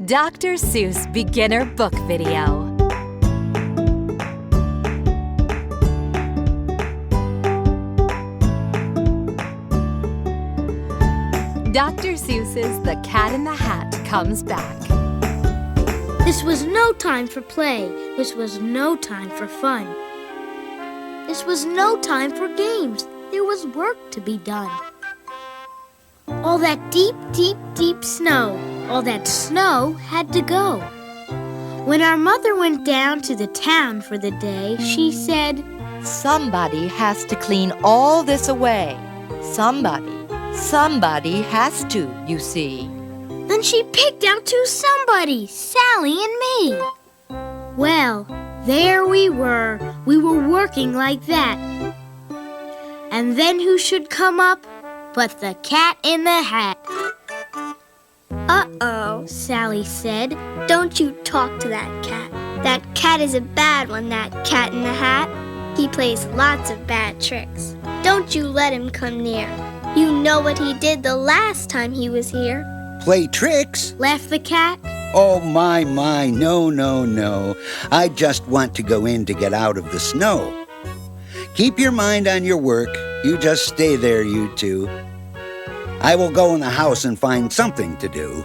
Dr. Seuss Beginner Book Video. Dr. Seuss's The Cat in the Hat comes back. This was no time for play. This was no time for fun. This was no time for games. There was work to be done. All that deep, deep, deep snow, all that snow had to go. When our mother went down to the town for the day, she said, "Somebody has to clean all this away. Somebody has to, you see." Then she picked out two somebodies, Sally and me. Well, there we were. We were working like that. And then who should come up but the Cat in the Hat? Uh-oh, Sally said. don't you talk to that cat. That cat is a bad one, that Cat in the Hat. He plays lots of bad tricks. Don't you let him come near. You know what he did the last time he was here. Play tricks? Laughed the cat. Oh, my, no. I just want to go in to get out of the snow. Keep your mind on your work. You just stay there, you two. I will go in the house and find something to do.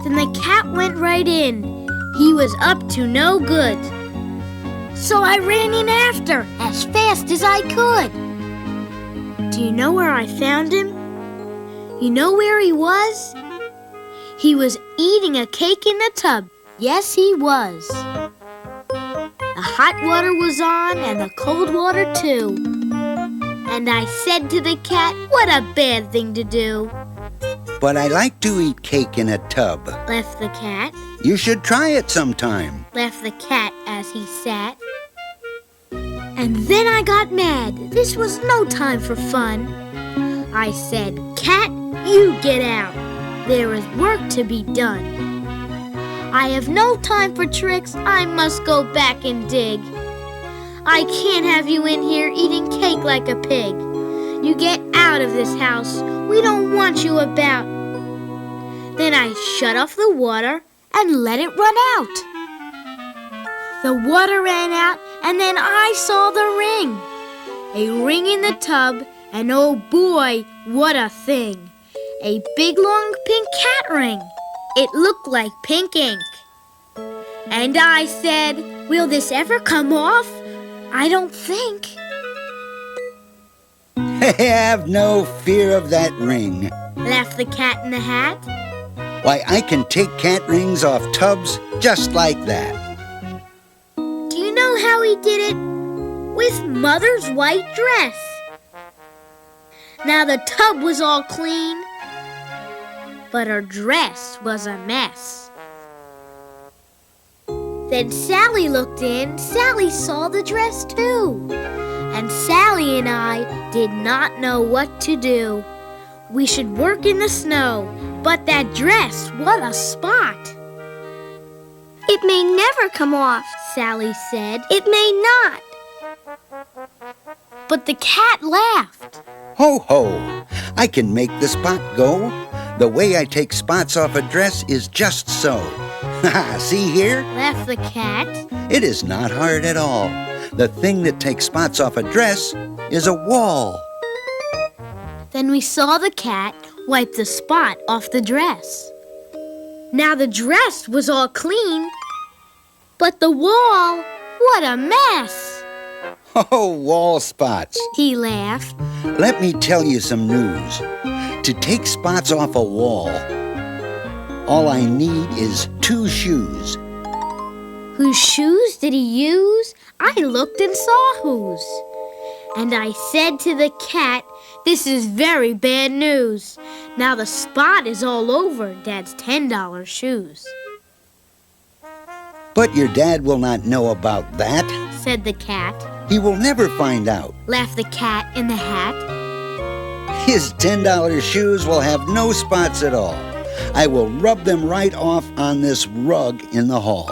Then the cat went right in. He was up to no good. So I ran in after as fast as I could. Do you know where I found him? You know where he was? He was eating a cake in the tub. Yes, he was. The hot water was on and the cold water too. And I said to the cat, what a bad thing to do. But I like to eat cake in a tub. Laughed the cat. You should try it sometime. Laughed the cat as he sat. And then I got mad. This was no time for fun. I said, "Cat, you get out. There is work to be done. I have no time for tricks. I must go back and dig. I can't have you in here eating cake like a pig. You get out of this house. We don't want you about." Then I shut off the water and let it run out. The water ran out, and then I saw the ring. A ring in the tub, and oh boy, what a thing. A big long pink cat ring. It looked like pink ink. And I said, will this ever come off? I don't think. Have no fear of that ring. Laughed the Cat in the Hat. Why, I can take cat rings off tubs just like that. Do you know how he did it? With Mother's white dress. Now the tub was all clean, but her dress was a mess. Then Sally looked in. Sally saw the dress too. And Sally and I did not know what to do. We should work in the snow, but that dress, what a spot! It may never come off, Sally said. It may not. But the cat laughed. Ho, ho! I can make the spot go. The way I take spots off a dress is just so. See here? Laughed the cat. It is not hard at all. The thing that takes spots off a dress is a wall. Then we saw the cat wipe the spot off the dress. Now the dress was all clean, but the wall, what a mess! Oh, wall spots. He laughed. Let me tell you some news. To take spots off a wall, all I need is 2 shoes. Whose shoes did he use? I looked and saw whose. And I said to the cat, this is very bad news. Now the spot is all over Dad's $10 shoes. But your dad will not know about that. Said the cat. He will never find out. Laughed the Cat in the Hat. His $10 shoes will have no spots at all. I will rub them right off on this rug in the hall.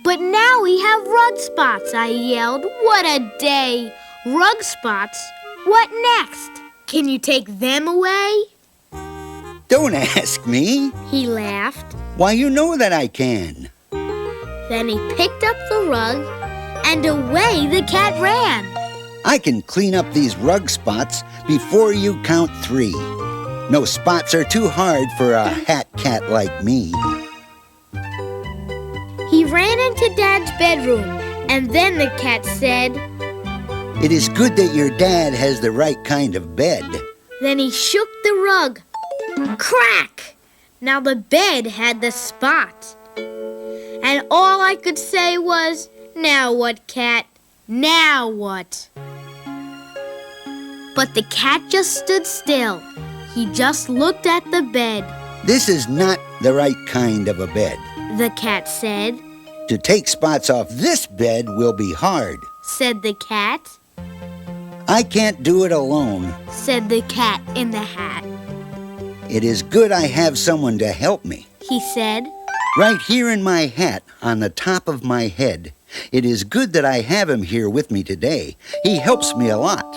But now we have rug spots, I yelled. What a day! Rug spots? What next? Can you take them away? Don't ask me. He laughed. Why, you know that I can. Then he picked up the rug, and away the cat ran. I can clean up these rug spots before you count 3. No spots are too hard for a hat cat like me. He ran into Dad's bedroom, and then the cat said, It is good that your dad has the right kind of bed. Then he shook the rug. Crack! Now the bed had the spot. And all I could say was, Now what, cat? Now what? But the cat just stood still. He just looked at the bed. This is not the right kind of a bed. The cat said. To take spots off this bed will be hard. Said the cat. I can't do it alone. Said the cat in the hat. It is good I have someone to help me. He said. Right here in my hat, on the top of my head. It is good that I have him here with me today. He helps me a lot.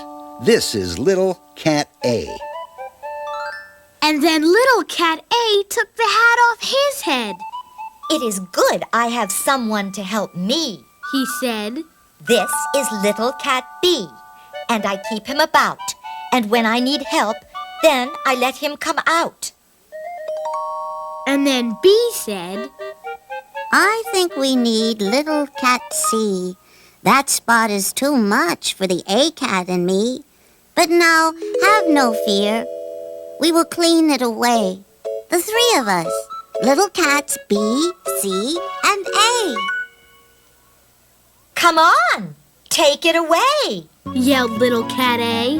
This is Little Cat A. And then Little Cat A took the hat off his head. It is good I have someone to help me. He said. This is Little Cat B, and I keep him about. And when I need help, then I let him come out. And then B said, I think we need Little Cat C. That spot is too much for the A cat and me. But now, have no fear. We will clean it away. The 3 of us. Little cats B, C, and A. Come on, take it away. yelled Little Cat A.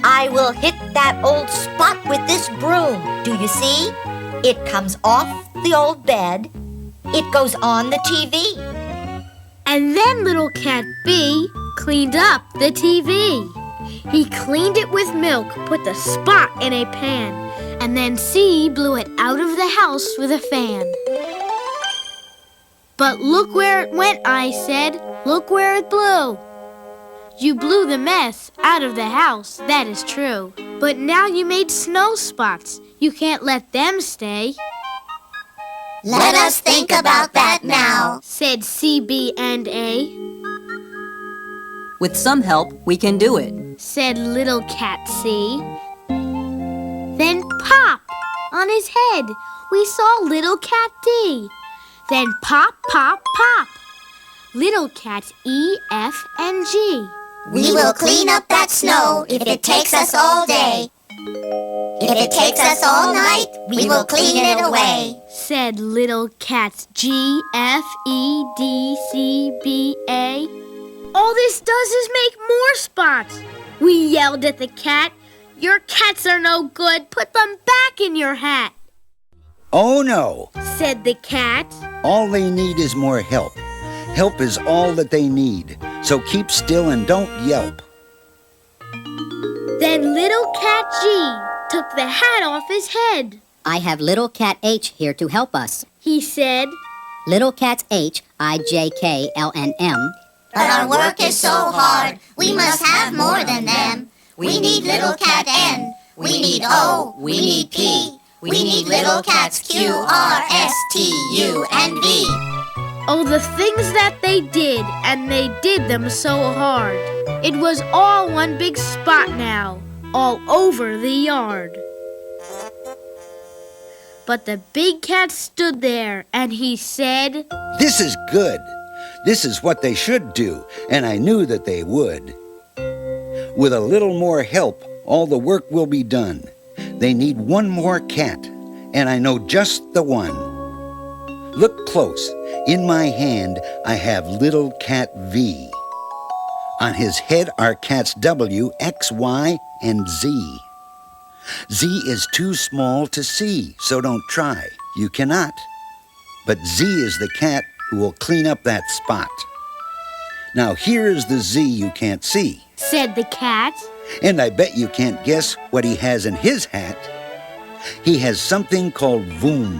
I will hit that old spot with this broom. Do you see? It comes off the old bed. It goes on the TV. And then Little Cat B cleaned up the TV. He cleaned it with milk, put the spot in a pan, and then C blew it out of the house with a fan. But look where it went, I said. Look where it blew. You blew the mess out of the house, that is true. But now you made snow spots. You can't let them stay, Let us think about that now. said C, B, and A. With some help, we can do it. Said Little Cat C. Then pop! On his head, we saw Little Cat D. Then pop, pop, pop! Little Cats E, F, and G. We will clean up that snow if it takes us all day. If it takes us all night, we will clean it away. Said Little Cats G, F, E, D, C, B, A. All this does is make more spots. We yelled at the cat. Your cats are no good. Put them back in your hat, Oh no, said the cat. all they need is more help. Help is all that they need, so keep still and don't yelp. Then Little Cat G took the hat off his head. I have Little Cat H here to help us. He said, Little Cats H, I, J, K, L, N, M. But our work is so hard, we must have more than them. We need Little Cat N. We need O. We need P. We need Little Cats Q, R, S, T, U, and V. oh, the things that they did, and they did them so hard. It was all one big spot now, all over the yard. But the big cat stood there, and he said, This is good. This is what they should do, and I knew that they would. With a little more help, all the work will be done. They need one more cat, and I know just the one. Look close. In my hand, I have Little Cat V. On his head are cats W, X, Y, and Z. Z is too small to see, so don't try. You cannot. But Z is the cat who will clean up that spot. Now here is the Z you can't see. said the cat. And I bet you can't guess what he has in his hat. He has something called Voom.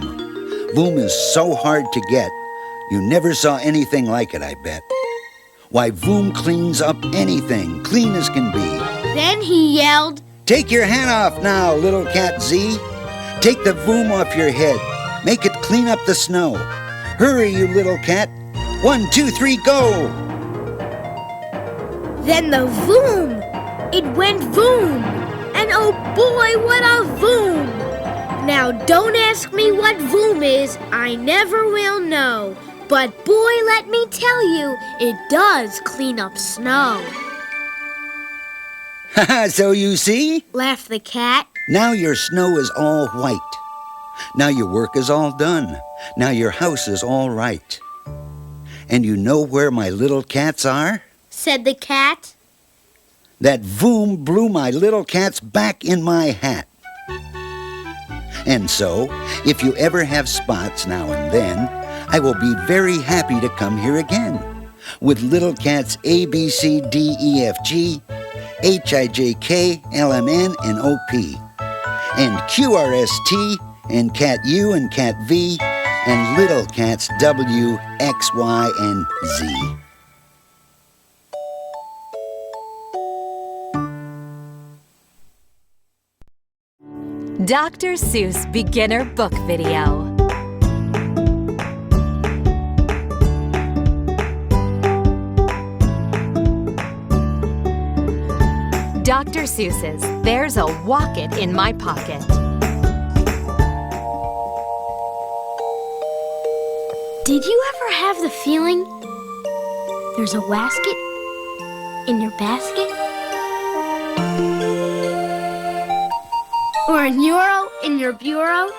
Voom is so hard to get, you never saw anything like it, I bet. Why, Voom cleans up anything, clean as can be. Then he yelled, Take your hat off now, little cat Z. Take the voom off your head. Make it clean up the snow. Hurry, you little cat. 1, 2, 3, go! Then the voom! It went voom! And oh boy, what a voom! Now don't ask me what voom is, I never will know. But boy, let me tell you, it does clean up snow. Haha, so you see? Laughed the cat. Now your snow is all white. Now your work is all done. Now your house is all right. And you know where my little cats are? Said the cat. That voom blew my little cats back in my hat. And so, if you ever have spots now and then, I will be very happy to come here again with little cats A, B, C, D, E, F, G, H, I, J, K, L, M, N, and O, P, and Q, R, S, T, and cat U and cat V, and little cats W, X, Y, and Z. Dr. Seuss Beginner Book Video. Dr. Seuss's There's a Wocket in My Pocket. Did you ever have the feeling there's a wasket in your basket? Or an euro in your bureau?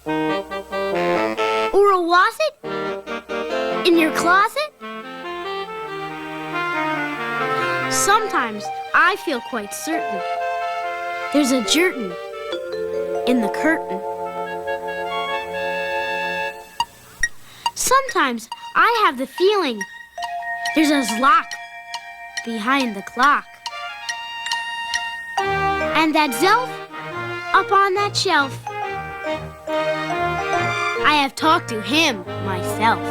Or a wasset in your closet? Sometimes I feel quite certain there's a jertin in the curtain. Sometimes I have the feeling there's a zlock behind the clock. And that zelf up on that shelf, I have talked to him myself.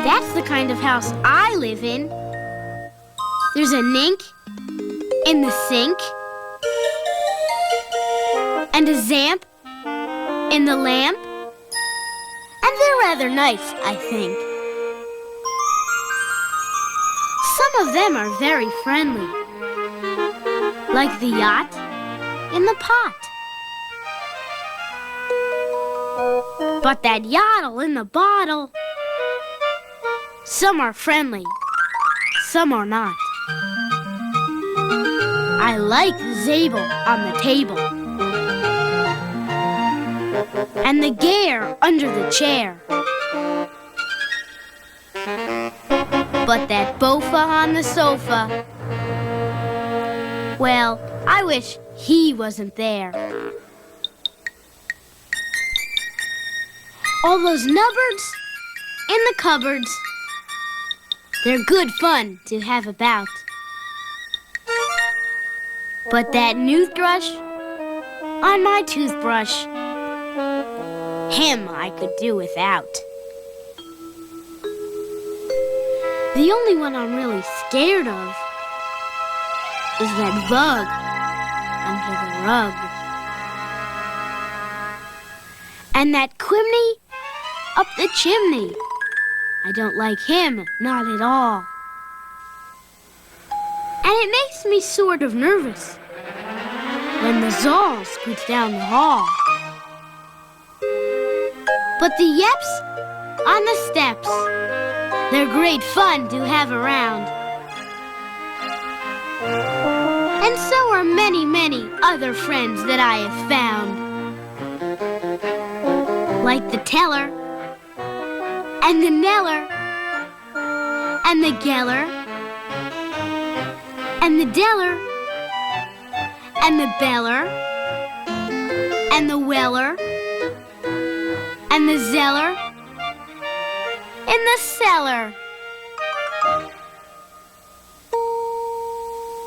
That's the kind of house I live in. There's a nink in the sink, and a zamp in the lamp, and they're rather nice, I think. Some of them are very friendly, like the yacht in the pot. But that yottle in the bottle, some are friendly, some are not. I like the zabel on the table, and the gare under the chair. But that bofa on the sofa, well, I wish he wasn't there. All those nubbards in the cupboards, they're good fun to have about. But that toothbrush on my toothbrush, him I could do without. The only one I'm really scared of is that bug under the rug. And that quimney up the chimney. I don't like him, not at all. And it makes me sort of nervous when the Zal scoots down the hall. But the Yeps on the steps, they're great fun to have around. And so are many, many other friends that I have found. Like the teller, and the Neller, and the Geller, and the Deller, and the Beller, and the Weller, and the Zeller, in the cellar,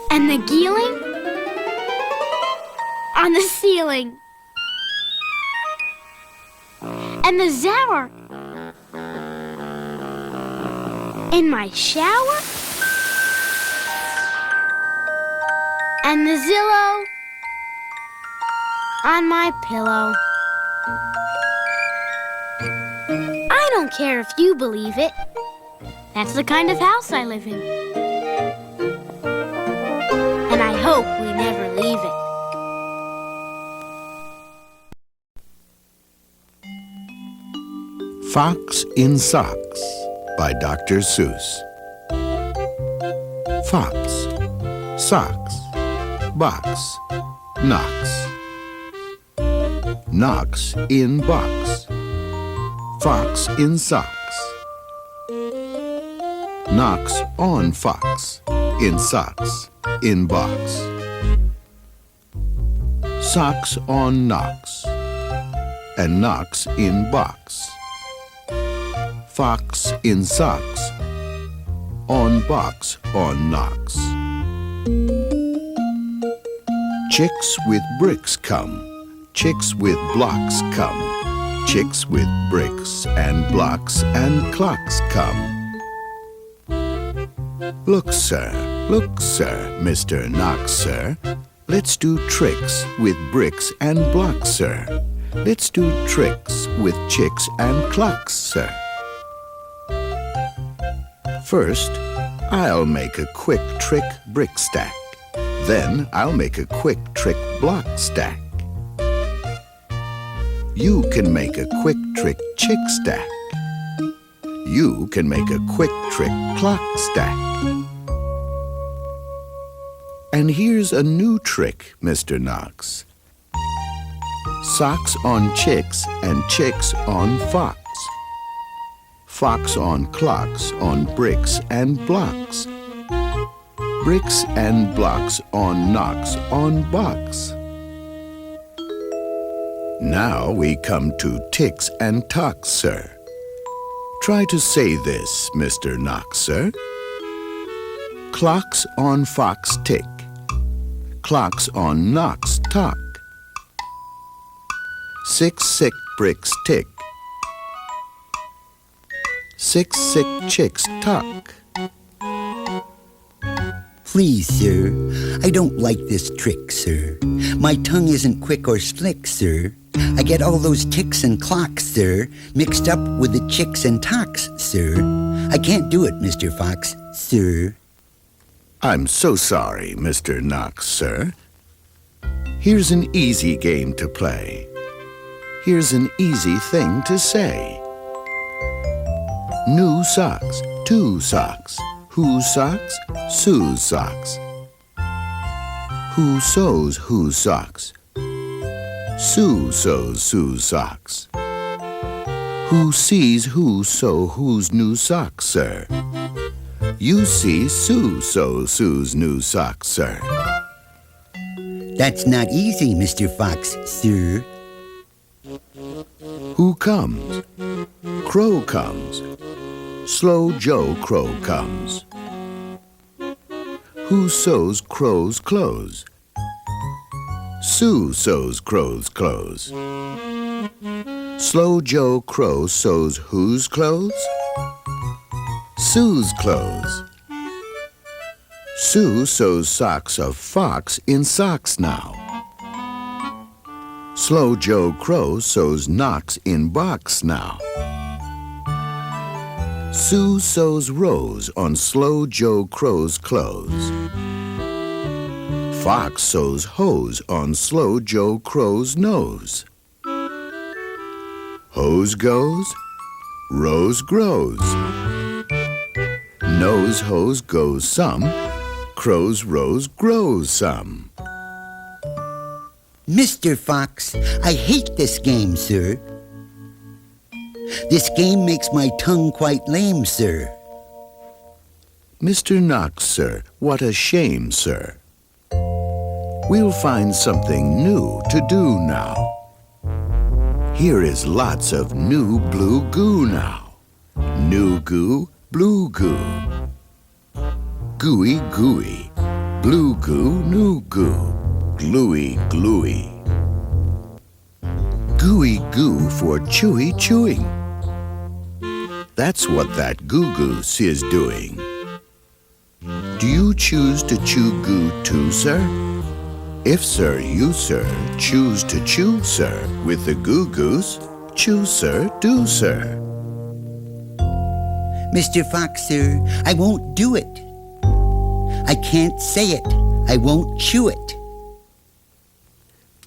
and the Geeling on the ceiling, and the Zower in my shower, And the Zillow on my pillow. I don't care if you believe it. That's the kind of house I live in. And I hope we never leave it. Fox in Socks by Dr. Seuss. Fox, socks, box, knocks. Knocks in box. Fox in socks. Knocks on fox in socks in box. Socks on knocks and knocks in box. Fox in socks on box on knocks. Chicks with bricks come. Chicks with blocks come. Chicks with bricks and blocks and clocks come. Look, sir, Mr. Knox, sir. Let's do tricks with bricks and blocks, sir. Let's do tricks with chicks and clocks, sir. First, I'll make a quick trick brick stack. Then I'll make a quick trick block stack. You can make a quick trick chick stack. You can make a quick trick clock stack. And here's a new trick, Mr. Knox. Socks on chicks and chicks on fox. Fox on clocks on bricks and blocks. Bricks and blocks on knocks on box. Now we come to ticks and tocks, sir. Try to say this, Mr. Knox, sir. Clocks on fox tick. Clocks on knocks tock. 6 sick bricks tick. 6 sick chicks tock. Please, sir, I don't like this trick, sir. My tongue isn't quick or slick, sir. I get all those ticks and clocks, sir, mixed up with the chicks and tocks, sir. I can't do it, Mr. Fox, sir. I'm so sorry, Mr. Knox, sir. Here's an easy game to play. Here's an easy thing to say. New socks, 2 socks. Whose socks? Sue's socks. Who sews whose socks? Sue sews Sue's socks. Who sees who sew whose new socks, sir? You see Sue sew Sue's new socks, sir. That's not easy, Mr. Fox, sir. Who comes? Crow comes. Slow Joe Crow comes. Who sews Crow's clothes? Sue sews Crow's clothes. Slow Joe Crow sews whose clothes? Sue's clothes. Sue sews socks of fox in socks now. Slow Joe Crow sews knocks in box now. Sue sews rows on Slow Joe Crow's clothes. Fox sews hose on Slow Joe Crow's nose. Hose goes, rose grows. Nose hose goes some, Crow's rose grows some. Mr. Fox, I hate this game, sir. This game makes my tongue quite lame, sir. Mr. Knox, sir, what a shame, sir. We'll find something new to do now. Here is lots of new blue goo now. New goo, blue goo. Gooey, gooey. Blue goo, new goo. Gluey, gluey. Gooey goo for chewy chewing. That's what that Goo Goose is doing. Do you choose to chew goo too, sir? If, sir, you, sir, choose to chew, sir, with the goo-goose, choose, sir, do, sir. Mr. Fox, sir, I won't do it. I can't say it. I won't chew it.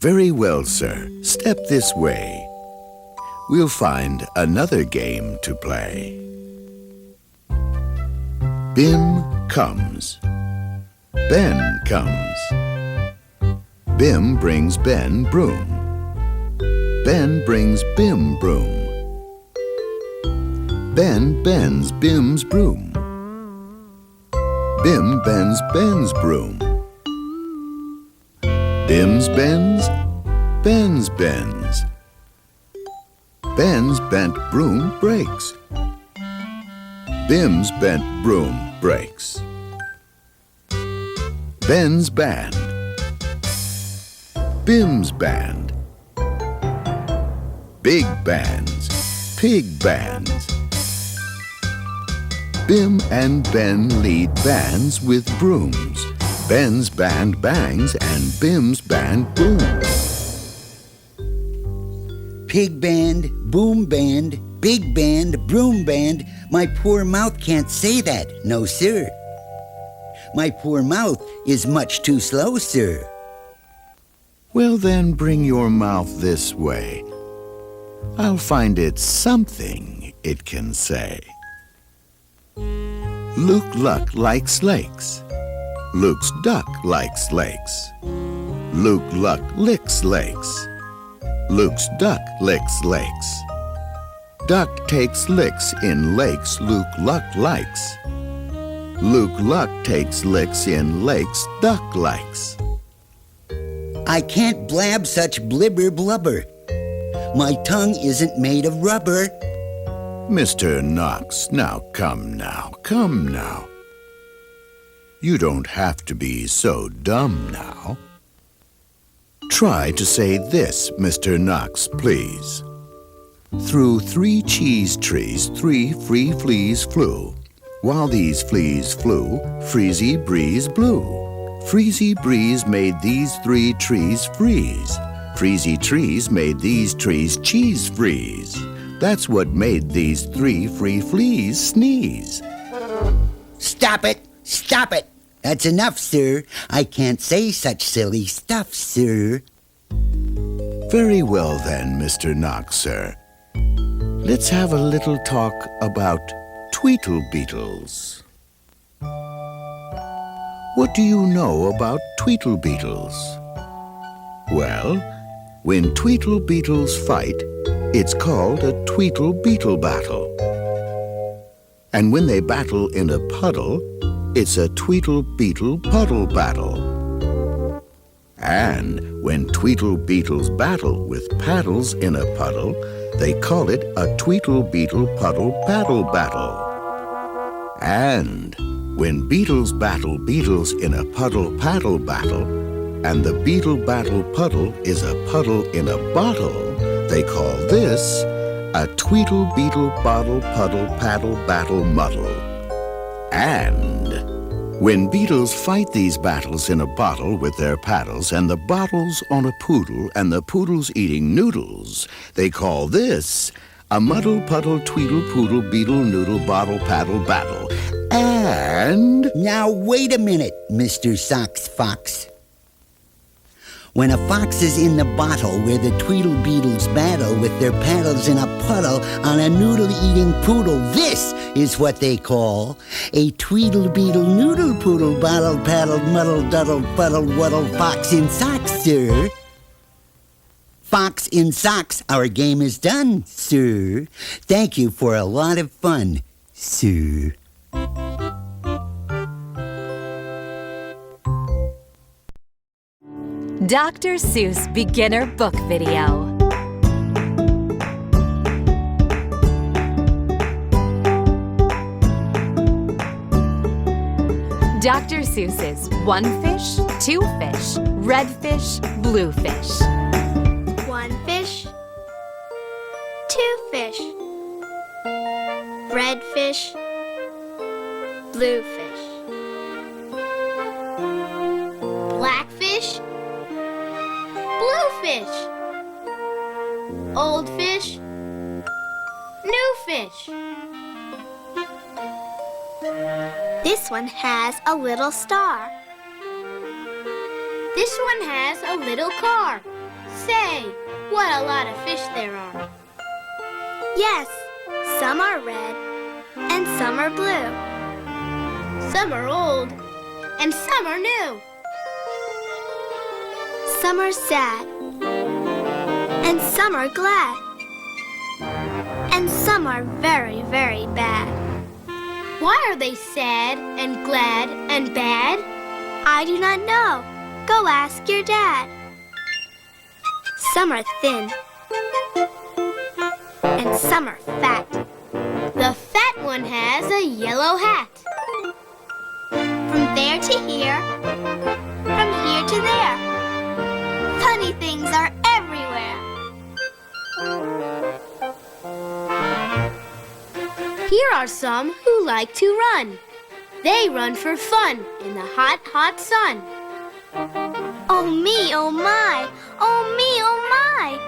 Very well, sir. Step this way. We'll find another game to play. Bim comes. Ben comes. Bim brings Ben broom. Ben brings Bim broom. Ben bends Bim's broom. Bim bends Ben's broom. Bim's bends, Ben's bends. Ben's bent broom breaks. Bim's bent broom breaks. Ben's band. Bim's band. Big bands, pig bands. Bim and Ben lead bands with brooms. Ben's band bangs and Bim's band booms. Pig band, boom band, big band, broom band. My poor mouth can't say that, no, sir. My poor mouth is much too slow, sir. Well, then bring your mouth this way. I'll find it something it can say. Luke Luck likes lakes. Luke's duck likes lakes. Luke Luck licks lakes. Luke's duck licks lakes. Duck takes licks in lakes Luke Luck likes. Luke Luck takes licks in lakes duck likes. I can't blab such blibber blubber. My tongue isn't made of rubber. Mr. Knox, now come now, come now. You don't have to be so dumb now. Try to say this, Mr. Knox, please. Through 3 cheese trees, 3 free fleas flew. While these fleas flew, Freezy Breeze blew. Freezy Breeze made these 3 trees freeze. Freezy trees made these trees cheese freeze. That's what made these 3 free fleas sneeze. Stop it! Stop it! That's enough, sir. I can't say such silly stuff, sir. Very well then, Mr. Knox, sir. Let's have a little talk about tweetlebeetles. What do you know about tweetlebeetles? Well, when tweetlebeetles fight, it's called a tweetlebeetle battle. And when they battle in a puddle, it's a tweetlebeetle puddle battle. And when tweetlebeetles battle with paddles in a puddle, they call it a tweetlebeetle puddle paddle battle. And when beetles battle beetles in a puddle paddle battle, and the beetle battle puddle is a puddle in a bottle, they call this a tweetlebeetle bottle puddle paddle battle muddle. And when beetles fight these battles in a bottle with their paddles, and the bottle's on a poodle, and the poodle's eating noodles, they call this a muddle puddle tweedle poodle beetle noodle bottle paddle battle. And Now wait a minute, Mr. Sox Fox. When a fox is in the bottle where the tweedlebeetles battle with their paddles in a puddle on a noodle-eating poodle, this is what they call a tweedlebeetle noodle poodle bottle paddle muddle duddle fuddle wuddle fox in socks, sir. Fox in socks, our game is done, sir. Thank you for a lot of fun, sir. Dr. Seuss Beginner Book Video. Dr. Seuss's 1 fish, 2 fish, red fish, blue fish. 1 fish, 2 fish, red fish, blue fish, black fish, fish. Old fish. New fish. This one has a little star. This one has a little car. Say, what a lot of fish there are. Yes, some are red and some are blue. Some are old and some are new. Some are sad and some are glad. And some are very, very bad. Why are they sad and glad and bad? I do not know. Go ask your dad. Some are thin and some are fat. The fat one has a yellow hat. From there to here, from here to there. Funny things are everywhere. Here are some who like to run. They run for fun in the hot, hot sun. Oh me, oh my, oh me, oh my.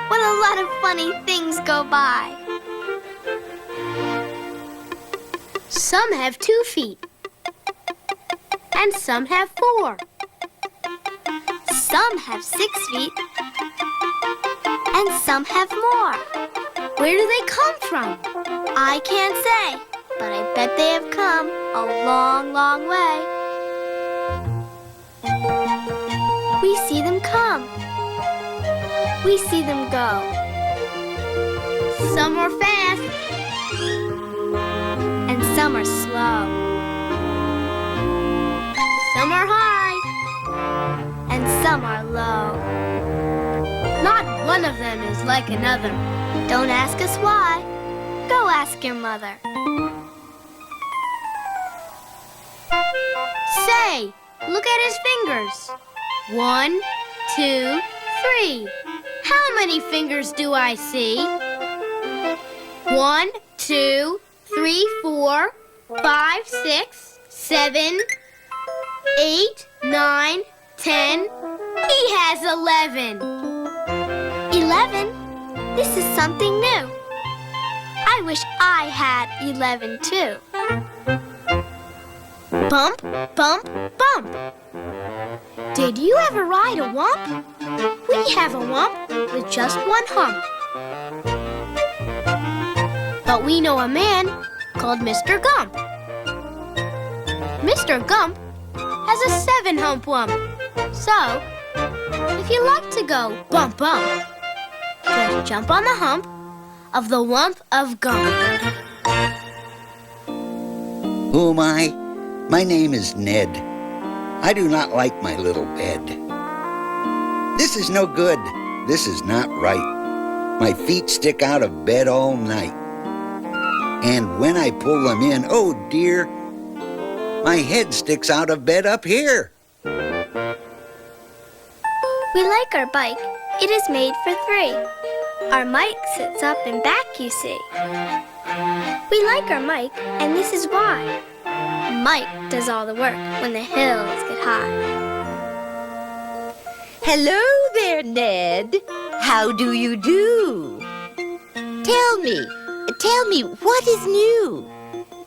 What a lot of funny things go by. Some have 2 feet. And some have 4. Some have 6 feet. And some have more. Where do they come from? I can't say, but I bet they have come a long, long way. We see them come. We see them go. Some are fast. And some are slow. Some are high. And some are low. Not one of them is like another. Don't ask us why. Go ask your mother. Say, look at his fingers. 1, 2, 3. How many fingers do I see? 1, 2, 3, 4, 5, 6, 7, 8, 9, 10. He has 11. 11? This is something new. I wish I had 11 too. Bump, bump, bump. Did you ever ride a wump? We have a wump with just 1 hump. But we know a man called Mr. Gump. Mr. Gump has a 7-hump wump. So, if you like to go bump, bump, just jump on the hump of the Wump of Gump. Who am I? My name is Ned. I do not like my little bed. This is no good. This is not right. My feet stick out of bed all night. And when I pull them in, oh dear, my head sticks out of bed up here. We like our bike. It is made for 3. Our Mike sits up and back, you see. We like our Mike, and this is why. Mike does all the work when the hills get high. Hello there, Ned. How do you do? Tell me, what is new?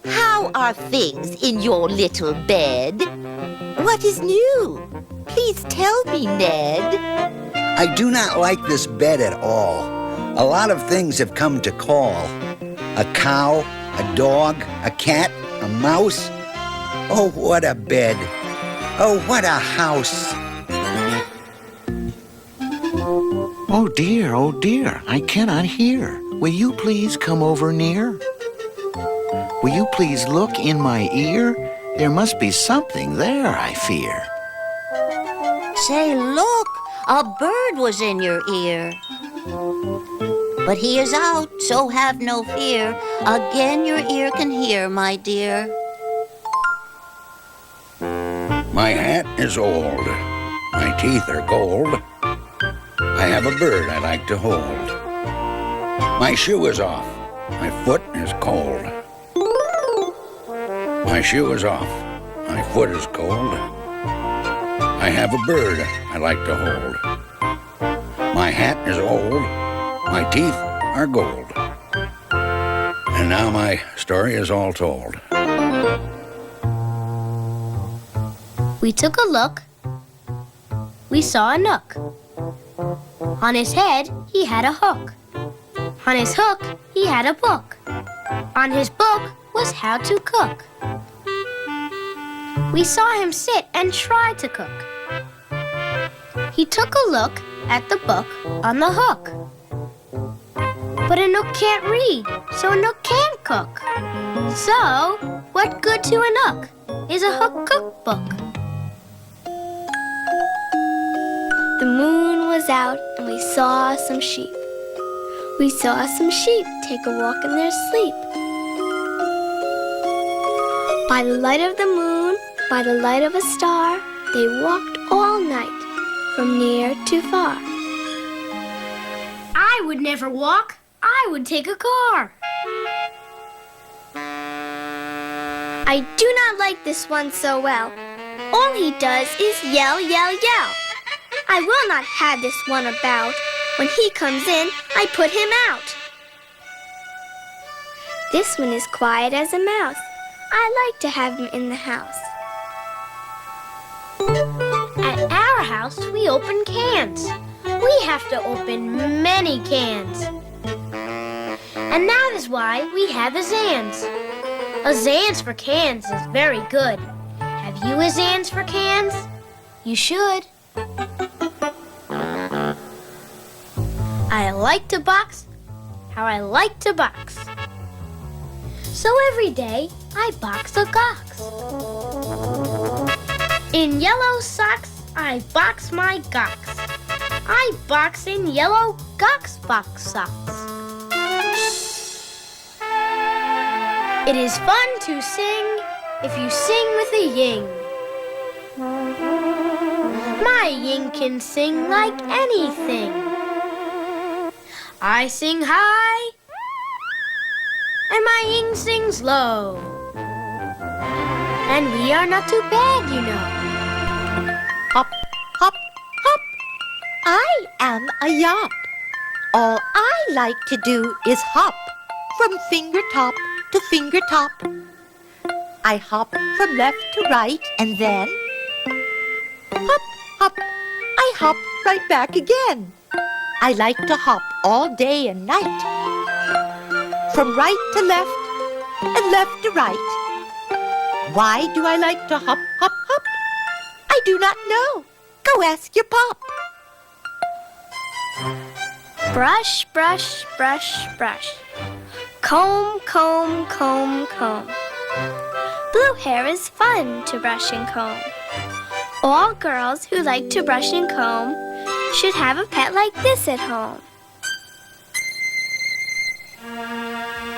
How are things in your little bed? What is new? Please tell me, Ned. I do not like this bed at all. A lot of things have come to call. A cow, a dog, a cat, a mouse. Oh, what a bed. Oh, what a house. Oh dear, I cannot hear. Will you please come over near? Will you please look in my ear? There must be something there, I fear. Say, look, a bird was in your ear. But he is out, so have no fear. Again your ear can hear, my dear. My hat is old. My teeth are gold. I have a bird I like to hold. My shoe is off. My foot is cold. My shoe is off. My foot is cold. I have a bird I like to hold. My hat is old, my teeth are gold. And now my story is all told. We took a look. We saw a Nook. On his head, he had a hook. On his hook, he had a book. On his book was how to cook. We saw him sit and try to cook. He took a look at the book on the hook. But a Nook can't read, so a Nook can't cook. So, what good to a Nook is a hook cookbook? The moon was out and we saw some sheep. We saw some sheep take a walk in their sleep. By the light of the moon, by the light of a star, they walked all night, from near to far. I would never walk. I would take a car. I do not like this one so well. All he does is yell, yell, yell. I will not have this one about. When he comes in, I put him out. This one is quiet as a mouse. I like to have him in the house. At our house, we open cans. We have to open many cans. And that is why we have a Zans. A Zans for cans is very good. Have you a Zans for cans? You should. I like to box. How I like to box. So every day, I box a box. In yellow socks, I box my gocks. I box in yellow Gox box socks. It is fun to sing if you sing with a ying. My ying can sing like anything. I sing high, and my ying sings low. And we are not too bad, you know. Hop, hop, hop. I am a yop. All I like to do is hop from finger top to finger top. I hop from left to right and then hop, hop. I hop right back again. I like to hop all day and night. From right to left and left to right. Why do I like to hop, hop, hop? I do not know. Go ask your pop. Brush, brush, brush, brush. Comb, comb, comb, comb. Blue hair is fun to brush and comb. All girls who like to brush and comb should have a pet like this at home.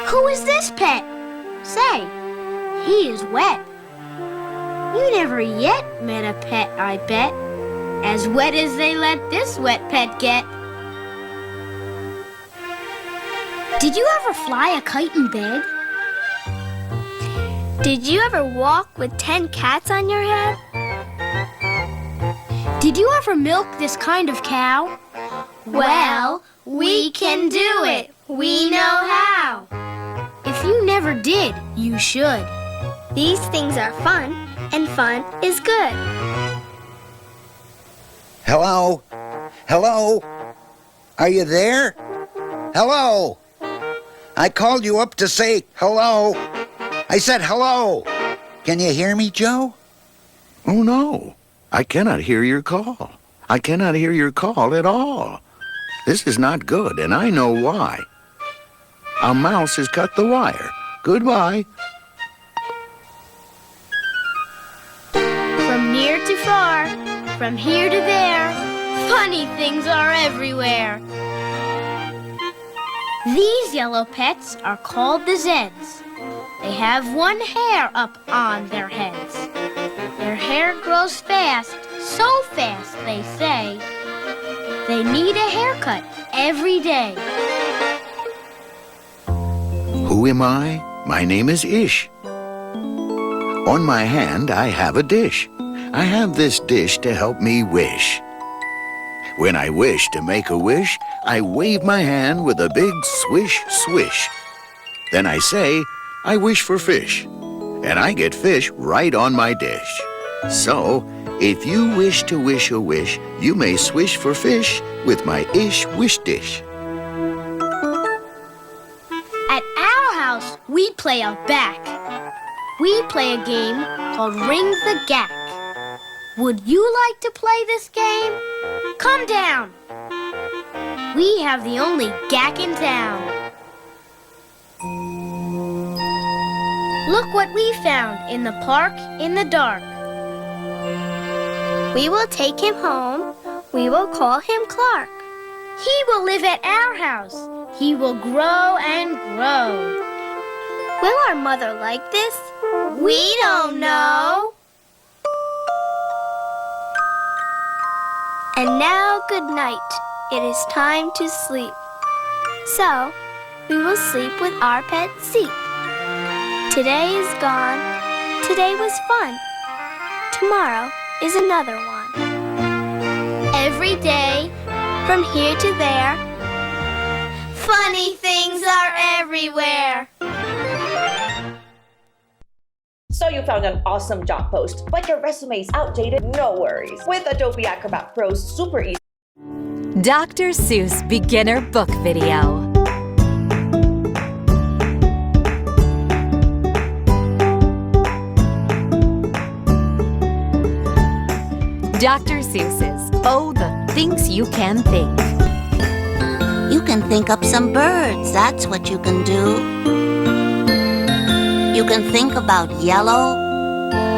Who is this pet? Say, he is wet. You never yet met a pet, I bet, as wet as they let this wet pet get. Did you ever fly a kite in bed? Did you ever walk with 10 cats on your head? Did you ever milk this kind of cow? Well, we can do it. We know how. If you never did, you should. These things are fun, and fun is good. Hello? Hello? Are you there? Hello? I called you up to say hello. I said hello. Can you hear me, Joe? Oh, no. I cannot hear your call. I cannot hear your call at all. This is not good, and I know why. A mouse has cut the wire. Goodbye. From near to far, from here to there, funny things are everywhere. These yellow pets are called the Zeds. They have one hair up on their heads. Their hair grows fast, so fast, they say. They need a haircut every day. Who am I? My name is Ish. On my hand, I have a dish. I have this dish to help me wish. When I wish to make a wish, I wave my hand with a big swish, swish. Then I say, I wish for fish, and I get fish right on my dish. So, if you wish to wish a wish, you may swish for fish with my ish wish dish. At our house, we play a back. We play a game called Ring the Gack. Would you like to play this game? Come down. We have the only gack in town. Look what we found in the park in the dark. We will take him home. We will call him Clark. He will live at our house. He will grow and grow. Will our mother like this? We don't know. And now, good night. It is time to sleep. So, we will sleep with our pet Seep. Today is gone. Today was fun. Tomorrow is another one. Every day, from here to there, funny things are everywhere. So you found an awesome job post, but your resume is outdated? No worries. With Adobe Acrobat Pro, super easy. Dr. Seuss Beginner Book Video. Dr. Seuss's Oh, the Things You Can Think. You can think up some birds, that's what you can do. You can think about yellow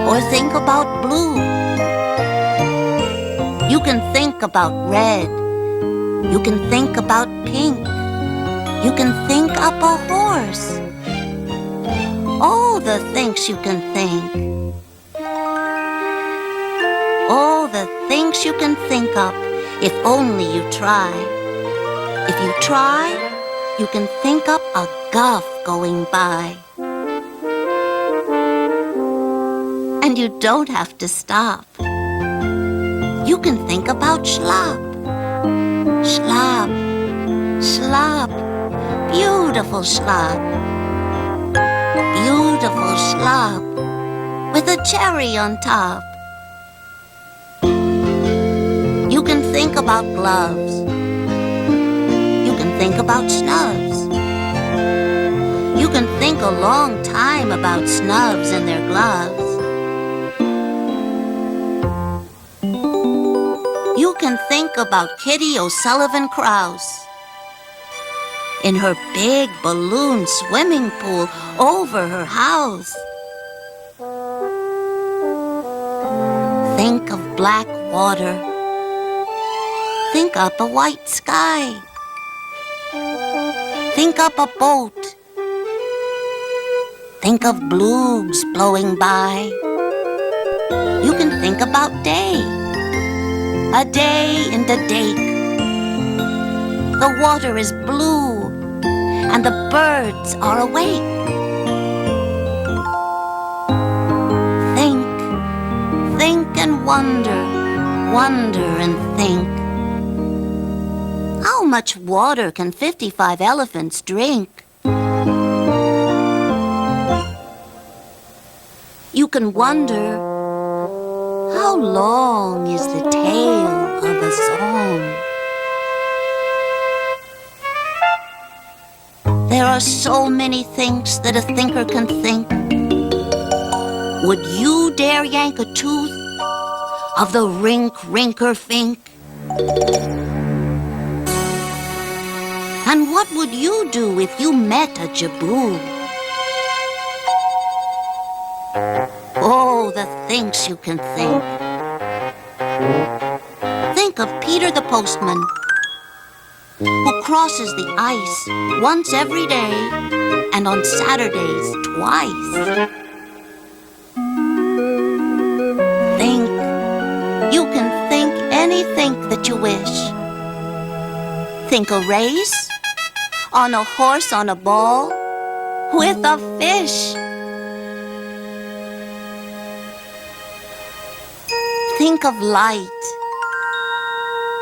or think about blue. You can think about red. You can think about pink. You can think up a horse. Oh, the things you can think. Oh, the things you can think up if only you try. If you try, you can think up a guff going by. And you don't have to stop. You can think about schlop. Schlop, schlop, beautiful schlop. Beautiful schlop with a cherry on top. You can think about gloves. You can think about snubs. You can think a long time about snubs and their gloves. You can think about Kitty O'Sullivan Krause in her big balloon swimming pool over her house. Think of black water. Think up a white sky. Think up a boat. Think of blues blowing by. You can think about day. A day in the dake. The water is blue and the birds are awake. Think and wonder, wonder and think. How much water can 55 elephants drink? You can wonder, how long is the tail of a song? There are so many things that a thinker can think. Would you dare yank a tooth of the rink-rinker-fink? And what would you do if you met a jaboo? Oh, the things you can think. Think of Peter the postman, who crosses the ice once every day and on Saturdays twice. Think. You can think anything that you wish. Think a race on a horse on a ball with a fish. Think of light.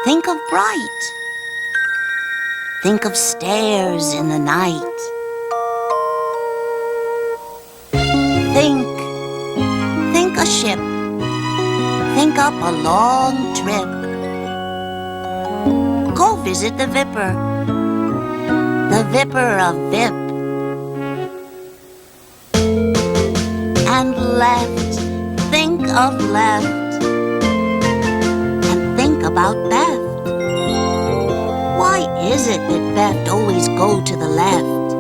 Think of bright. Think of stairs in the night. Think a ship. Think up a long trip. Go visit the Vipper of Vip. And left, think of left. And think about Beth. Why is it that Beth always go to the left?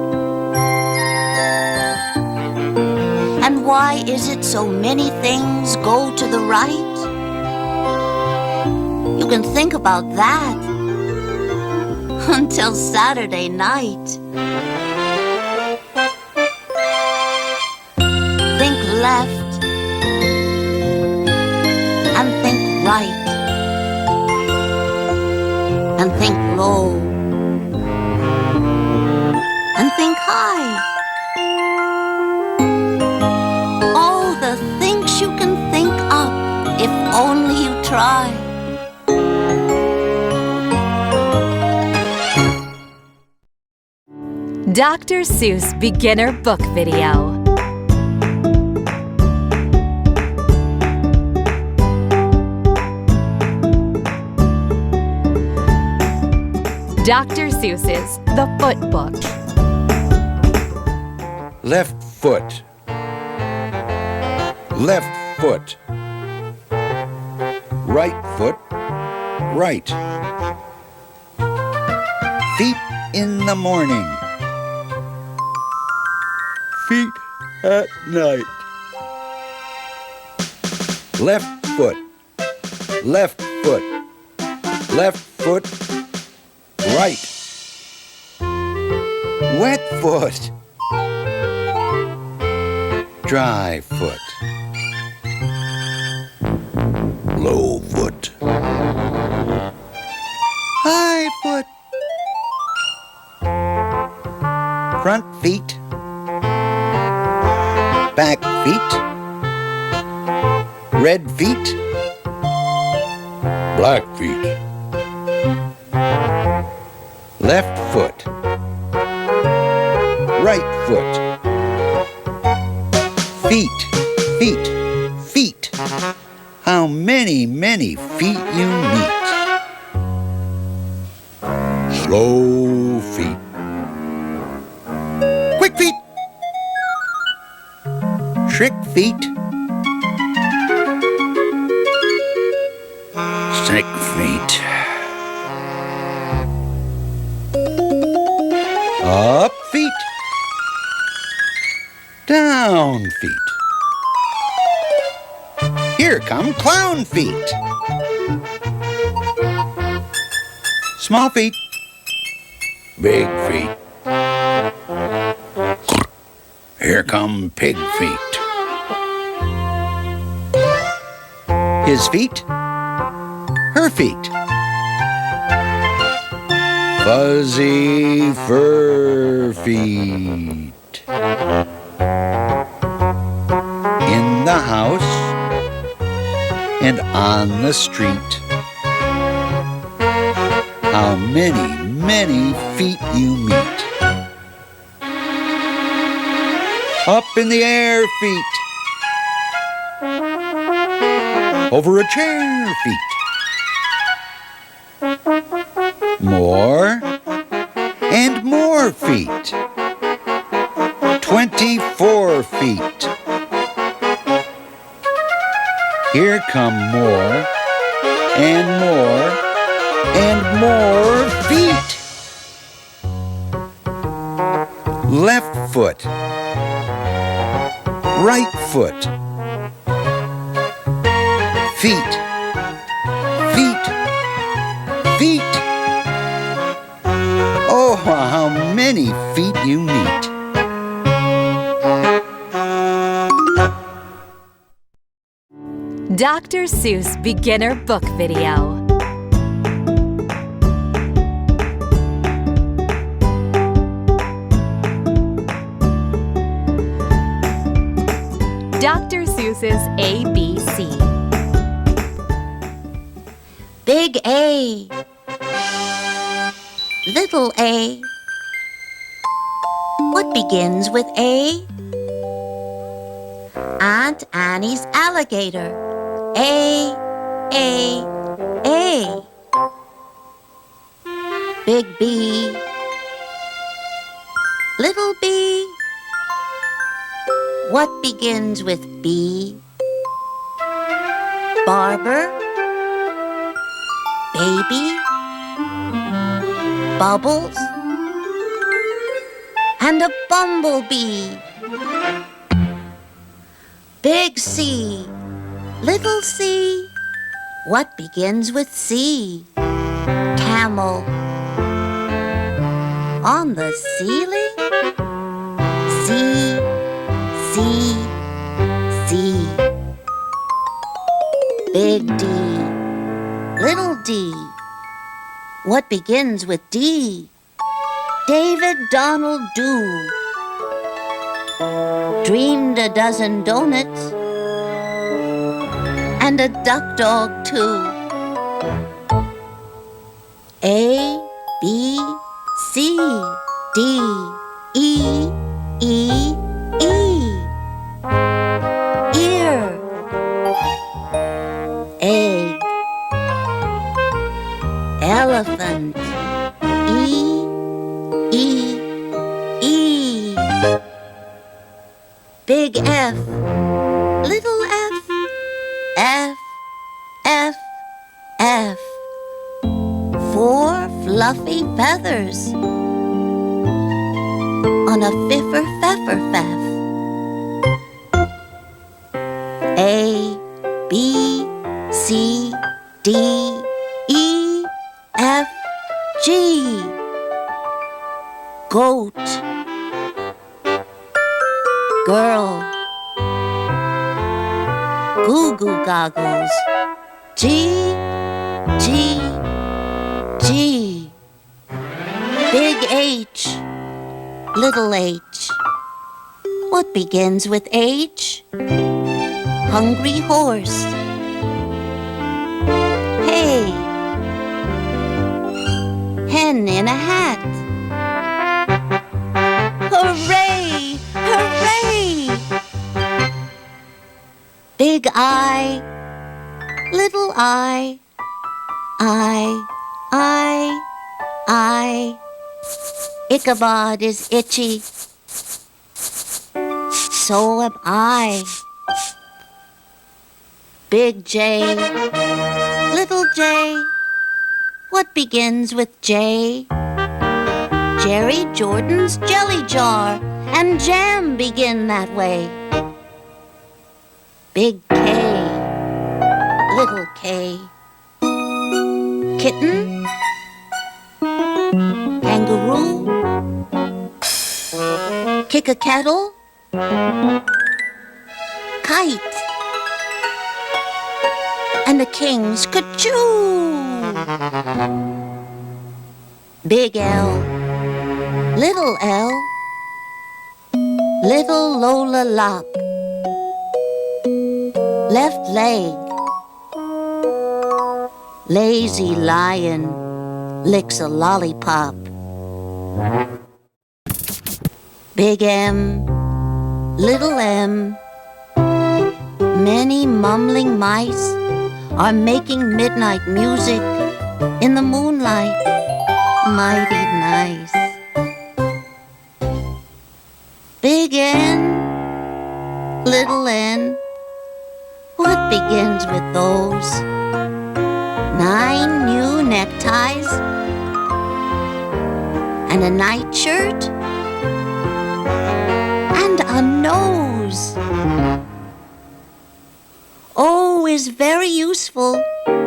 And why is it so many things go to the right? You can think about that until Saturday night. Think left and think right and think low and think high. All the things you can think up if only you try. Dr. Seuss Beginner Book Video. Dr. Seuss's The Foot Book. Left foot. Left foot. Right foot. Right. Feet in the morning. Feet at night. Left foot. Left foot. Left foot. Right. Wet foot. Dry foot. Low foot. High foot. Front feet. Back feet. Red feet. Black feet. Left foot. Right foot. Feet, feet, feet. How many, many feet you meet. Slow feet. Quick feet. Trick feet. Sick feet. Up feet. Down feet. Here come clown feet. Small feet. Big feet. Here come pig feet. His feet. Her feet. Fuzzy fur feet. In the house and on the street. How many, many feet you meet. Up in the air feet. Over a chair feet. More and more feet. 24 feet. Here come more and more and more feet. Left foot. Right foot. Feet. Feet. Feet. Oh, how many feet you meet. Dr. Seuss Beginner Book Video. Dr. Seuss's ABC. Big A. Little A. What begins with A? Aunt Annie's alligator. A. Big B. Little B. What begins with B? Barber. Baby. Bubbles. And a bumblebee. Big C. Little C. What begins with C? Camel. On the ceiling? C. Big D. Little D. What begins with D? David Donald Do. Dreamed a dozen donuts and a duck dog too. A, B, C, D, E, E, E. Ear. Egg. Elephant. E, E, E. Big F. Little F. F, F, F. 4 fluffy feathers on a fiffer-feffer-feff. A, B, C, D, E, F, G. Goat. Girl. Goo-goo goggles. G, G, G. Big H. Little H. What begins with H? Hungry horse. Hey. Hen in a hat. Hooray! Hooray! Big I. Little I. I. Ichabod is itchy. So am I. Big J. Little J. What begins with J? Jerry Jordan's jelly jar and jam begin that way. Big K. Little K. Kitten. Kangaroo. Kick a kettle. Kite. And the king's ka-choo. Big L. Little L. Little Lola Lop. Left leg. Lazy lion licks a lollipop. Big M. Little M. Many mumbling mice are making midnight music in the moonlight. Mighty nice. Big N. Little N. What begins with those? 9 new neckties and a nightshirt and a nose. O is very useful.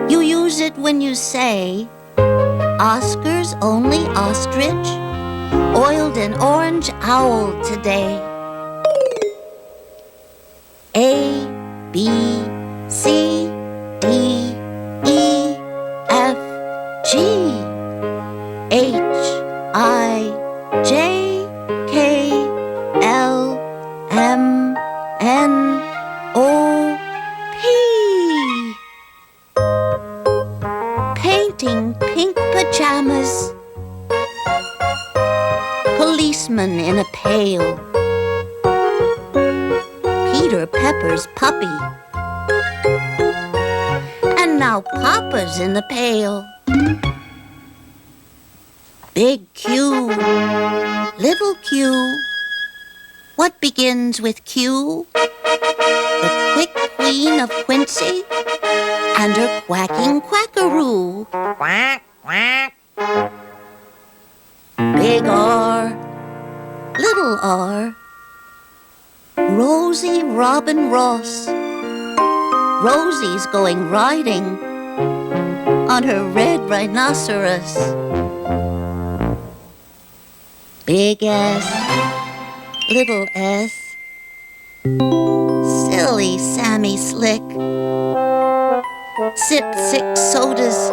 You use it when you say, Oscar's only ostrich oiled an orange owl today. A, B, C, D, E, F, G, H, I, J, K, L, M, N, O, P. pajamas. Policeman in a pail. Peter Pepper's puppy. And now Papa's in the pail. Big Q, little Q. What begins with Q? The quick queen of Quincy and her quacking quackaroo. Quack, quack. Big R, little R. Rosie Robin Ross. Rosie's going riding on her red rhinoceros. Big S, little S. Silly Sammy Slick. Sipped 6 sodas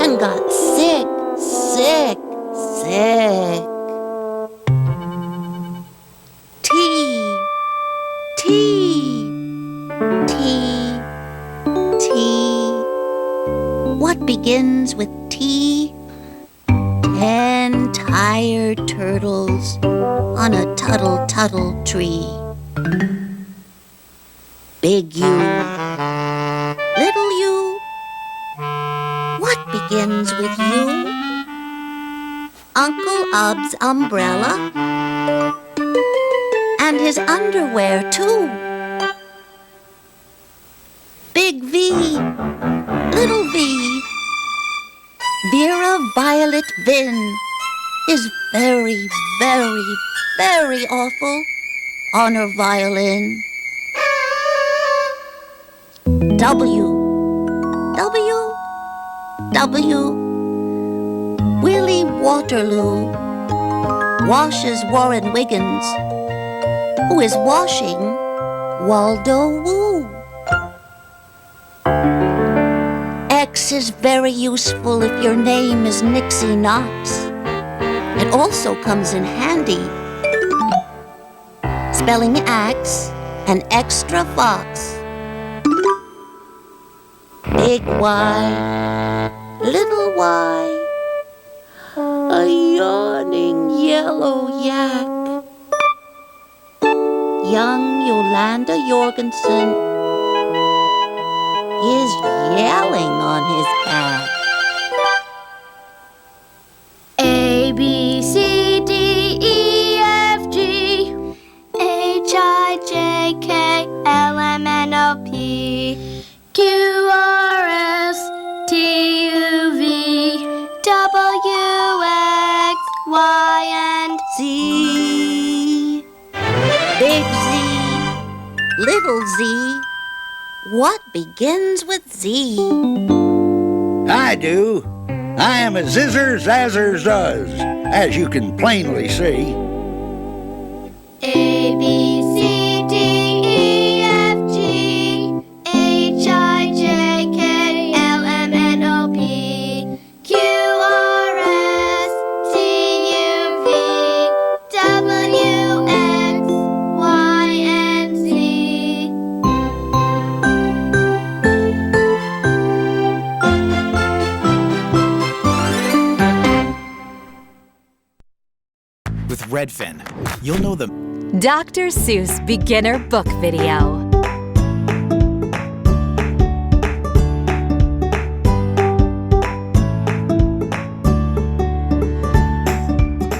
and got sick, sick, sick. T, T, T, T. What begins with T? 10 tired turtles on a tuttle tree. Big U, little U. What begins with U? Uncle Ub's umbrella and his underwear too. Big V, little V. Vera Violet Vin is very, very, very awful on her violin. W, W, W. Willie Waterloo washes Warren Wiggins, who is washing Waldo Woo. X is very useful if your name is Nixie Knox. It also comes in handy. Spelling axe, an extra fox. Big Y, little y. A yawning yellow yak. Young Yolanda Jorgensen is yelling on his back. A, B, C, D, E, F, G, H, I, J, K, L, M, N, O, P, Q, R, S, T, U, V, W, X, Y, and Z. Big Z, little Z. What begins with Z? I do. I am a zizzer zazzer zuzz, as you can plainly see. A, B, C, D, E, F, G, H, I, J, K, L, M, N, O, P, Q, R, S, T, U, V, W, X, Y, and Z. With Redfin, you'll know the Dr. Seuss Beginner Book Video.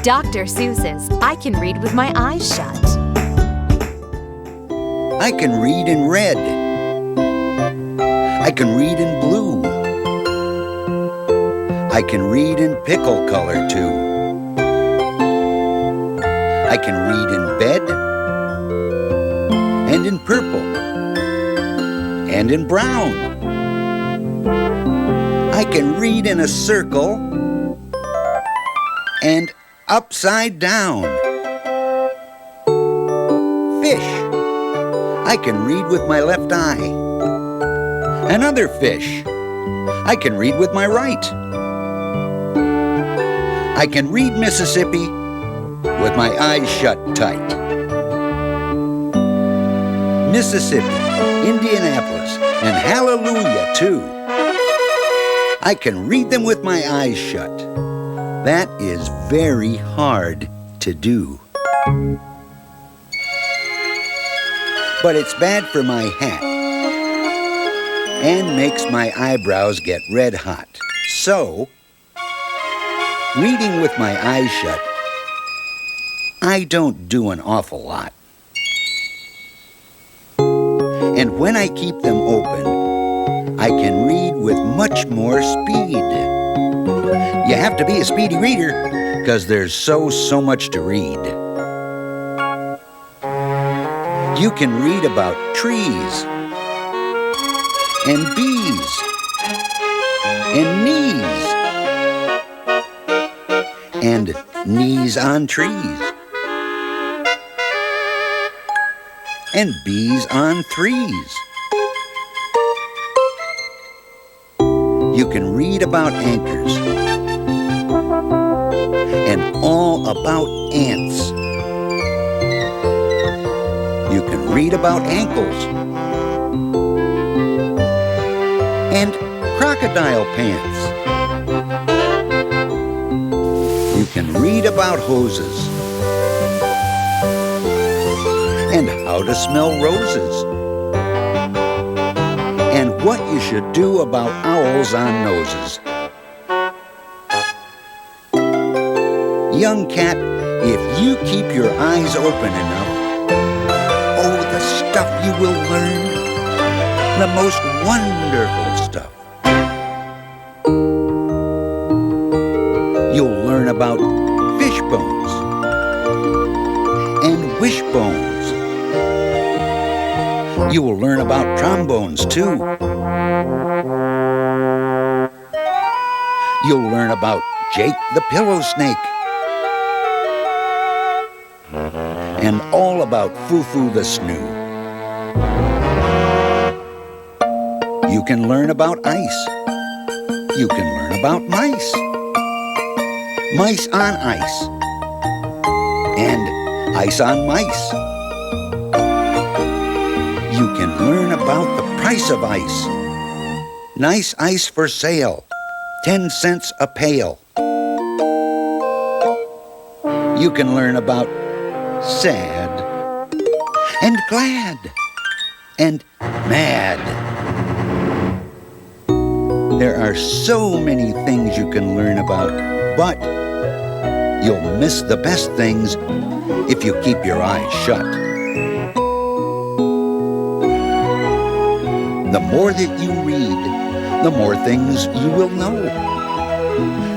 Dr. Seuss's I Can Read With My Eyes Shut. I can read in red. I can read in blue. I can read in pickle color too. I can read in bed, and in purple, and in brown. I can read in a circle, and upside down. Fish. I can read with my left eye. Another fish. I can read with my right. I can read Mississippi with my eyes shut tight. Mississippi, Indianapolis, and hallelujah too. I can read them with my eyes shut. That is very hard to do. But it's bad for my hat and makes my eyebrows get red hot. So, reading with my eyes shut, I don't do an awful lot. And when I keep them open, I can read with much more speed. You have to be a speedy reader because there's so much to read. You can read about trees and bees and knees on trees and bees on threes. You can read about anchors and all about ants. You can read about ankles and crocodile pants. You can read about hoses and how to smell roses and what you should do about owls on noses. Young cat, if you keep your eyes open enough, oh, the stuff you will learn, the most wonderful stuff. You'll learn about fish bones and wishbones. You will learn about trombones, too. You'll learn about Jake the pillow snake and all about Foo-Foo the snoo. You can learn about ice. You can learn about mice. Mice on ice. And ice on mice. You can learn about the price of ice. Nice ice for sale, 10 cents a pail. You can learn about sad and glad and mad. There are so many things you can learn about, but you'll miss the best things if you keep your eyes shut. The more that you read, the more things you will know.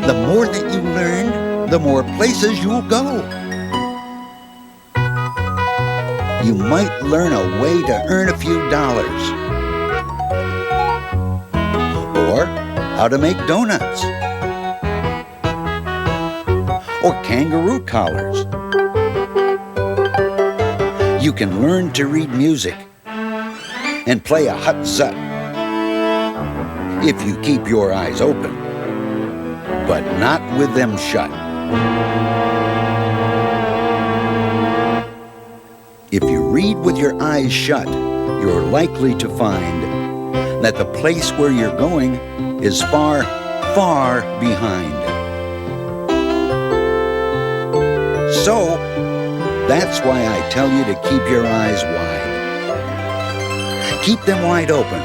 The more that you learn, the more places you'll go. You might learn a way to earn a few dollars. Or how to make donuts. Or kangaroo collars. You can learn to read music and play a hut zut if you keep your eyes open, but not with them shut. If you read with your eyes shut, you're likely to find that the place where you're going is far, far behind. So, that's why I tell you to keep your eyes wide. Keep them wide open,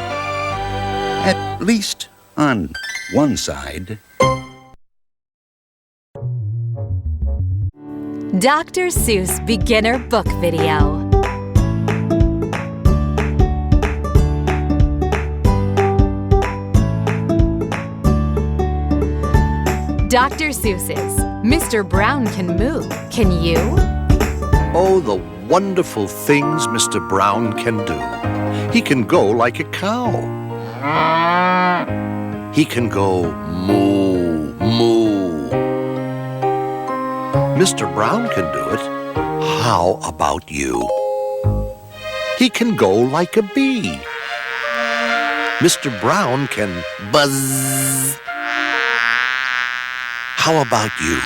at least on one side. Dr. Seuss Beginner Book Video. Dr. Seuss's Mr. Brown Can Moo. Can you? Oh, the wonderful things Mr. Brown can do. He can go like a cow. He can go moo, moo. Mr. Brown can do it. How about you? He can go like a bee. Mr. Brown can buzz. How about you?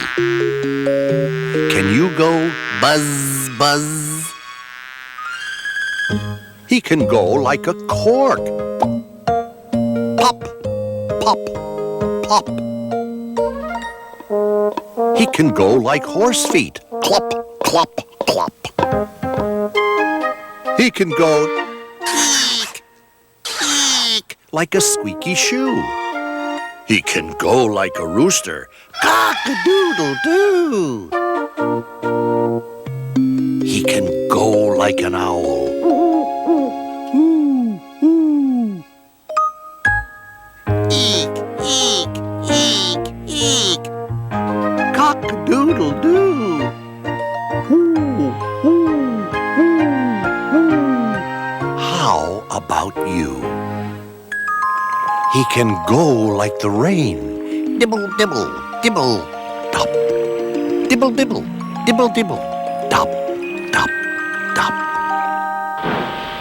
Can you go buzz, buzz? He can go like a cork. Pop, pop, pop. He can go like horse feet, clop, clop, clop. He can go eek, eek, like a squeaky shoe. He can go like a rooster, cock-a-doodle-doo. He can go like an owl. Eek, eek, eek, eek. Cock-a-doodle-doo. How about you? He can go like the rain. Dibble, dibble, dibble, dop. Dibble, dibble, dibble, dibble, dop, dop, dop.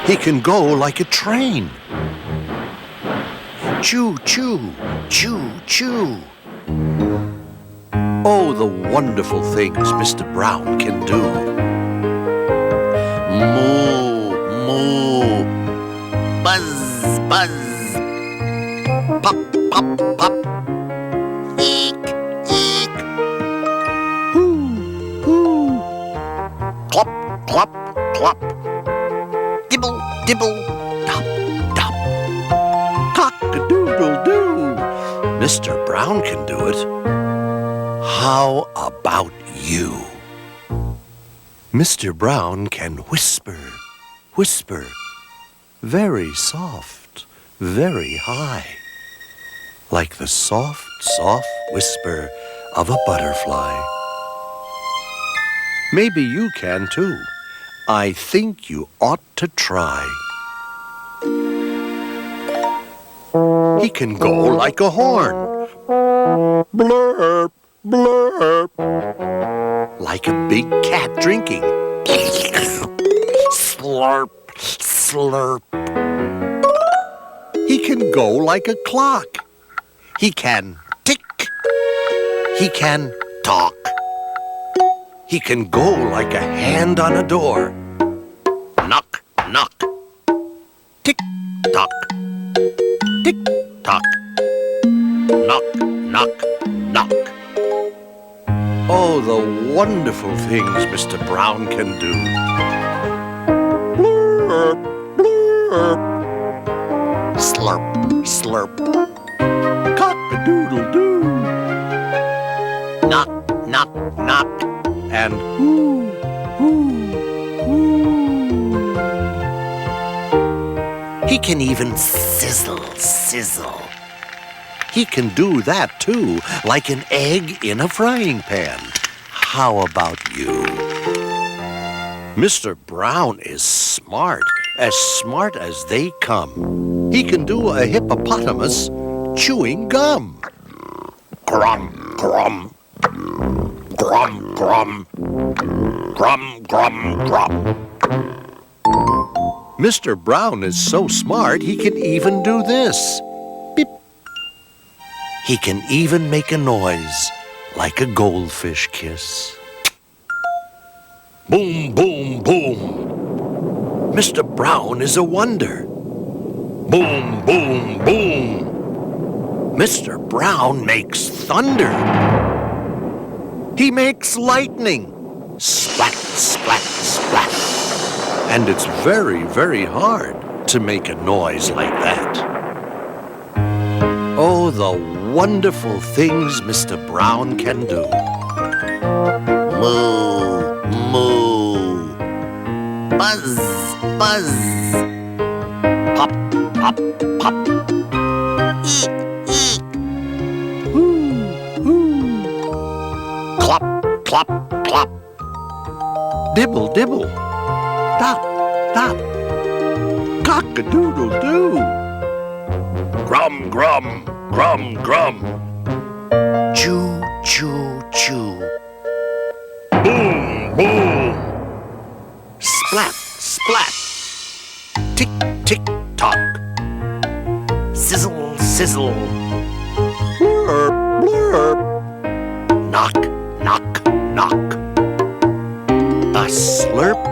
He can go like a train. Choo, choo, choo, choo. Oh, the wonderful things Mr. Brown can do. Moo, moo. Buzz, buzz. Pop, pop, pop. Eek, eek. Hoo, hoo. Clop, clop, clop. Dibble, dibble, dop, dop. Cock-a-doodle-doo. Mr. Brown can do it. How about you? Mr. Brown can whisper, whisper, very soft, very high, like the soft, soft whisper of a butterfly. Maybe you can too. I think you ought to try. He can go like a horn. Blurp, blurp. Like a big cat drinking. Slurp, slurp. He can go like a clock. He can tick. He can talk. He can go like a hand on a door. Knock, knock. Tick, tock. Tick, tock. Knock, knock, knock. Oh, the wonderful things Mr. Brown can do. Blurp, blurp. Slurp, slurp. Cock-a-doodle-doo. Knock, knock, knock. And whoo, whoo, whoo. He can even sizzle, sizzle. He can do that too, like an egg in a frying pan. How about you? Mr. Brown is smart as they come. He can do a hippopotamus chewing gum. Grum, grum. Grum, grum. Grum, grum, grum. Mr. Brown is so smart he can even do this. Beep. He can even make a noise like a goldfish kiss. Boom, boom, boom. Mr. Brown is a wonder. Boom, boom, boom. Mr. Brown makes thunder. He makes lightning. Splat, splat, splat. And it's very, very hard to make a noise like that. Oh, the wonderful things Mr. Brown can do. Moo, moo. Buzz, buzz. Pop, pop, pop. Eek, eek. Hoo, hoo. Clop, clop, clop. Dibble, dibble. Dop, dop. Cock-a-doodle-doo. Grum, grum, grum, grum. Choo, choo, choo. Boom, boom. Splat, splat. Tick, tick, tock. Sizzle, sizzle. Blurp, blurp. Knock, knock, knock. A slurp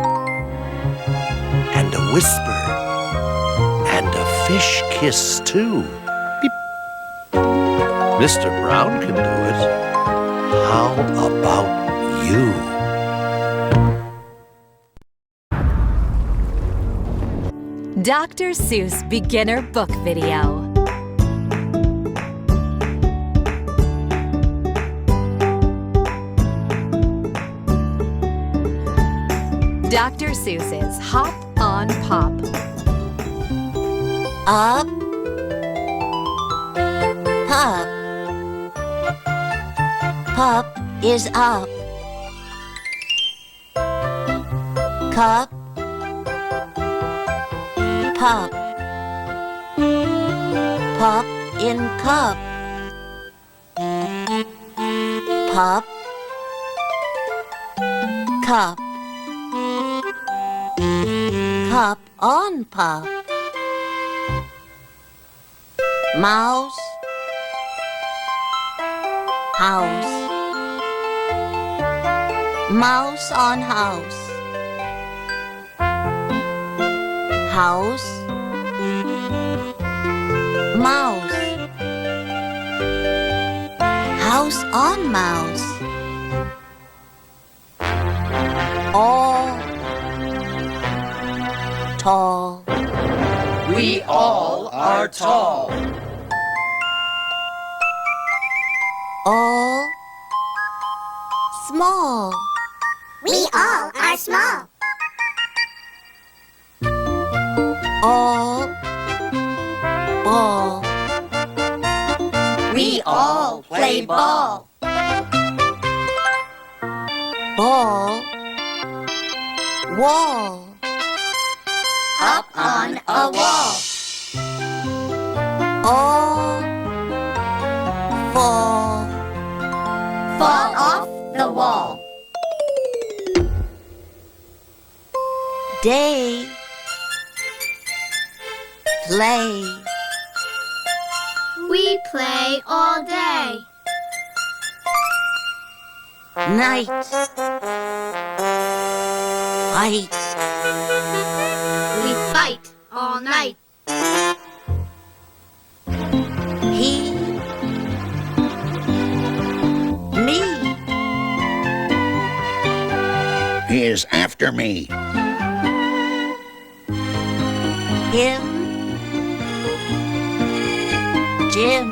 and a whisper and a fish kiss too. Beep. Mr. Brown can do it. How about you? Dr. Seuss Beginner Book Video. Dr. Seuss's Hop on Pop. Up, pup. Pup is up. Cup, pup. Pup in cup. Pup, cup. Cup on pup. Mouse, house. Mouse on house. House, mouse. House on mouse. All tall. We all are tall. All small. We all are small. All ball. We all play ball. Ball, wall. Up on a wall. All fall. Fall off the wall. Day, play. We play all day. Night, fight. We fight all night. He, me. He is after me. Him, Jim.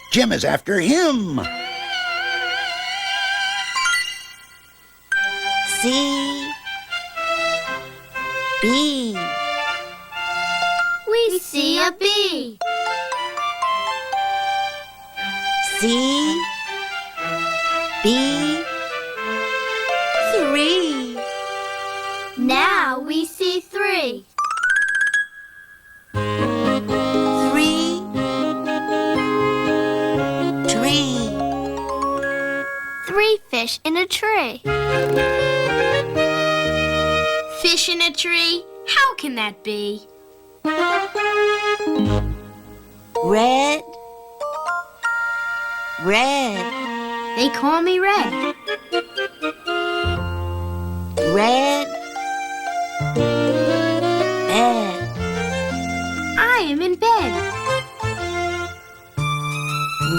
Jim is after him. C, B. We see a bee. C, B, 3. Now we see 3. 3, tree. 3 fish in a tree. Fish in a tree? How can that be? Red, red. They call me Red. Red, bed. I am in bed.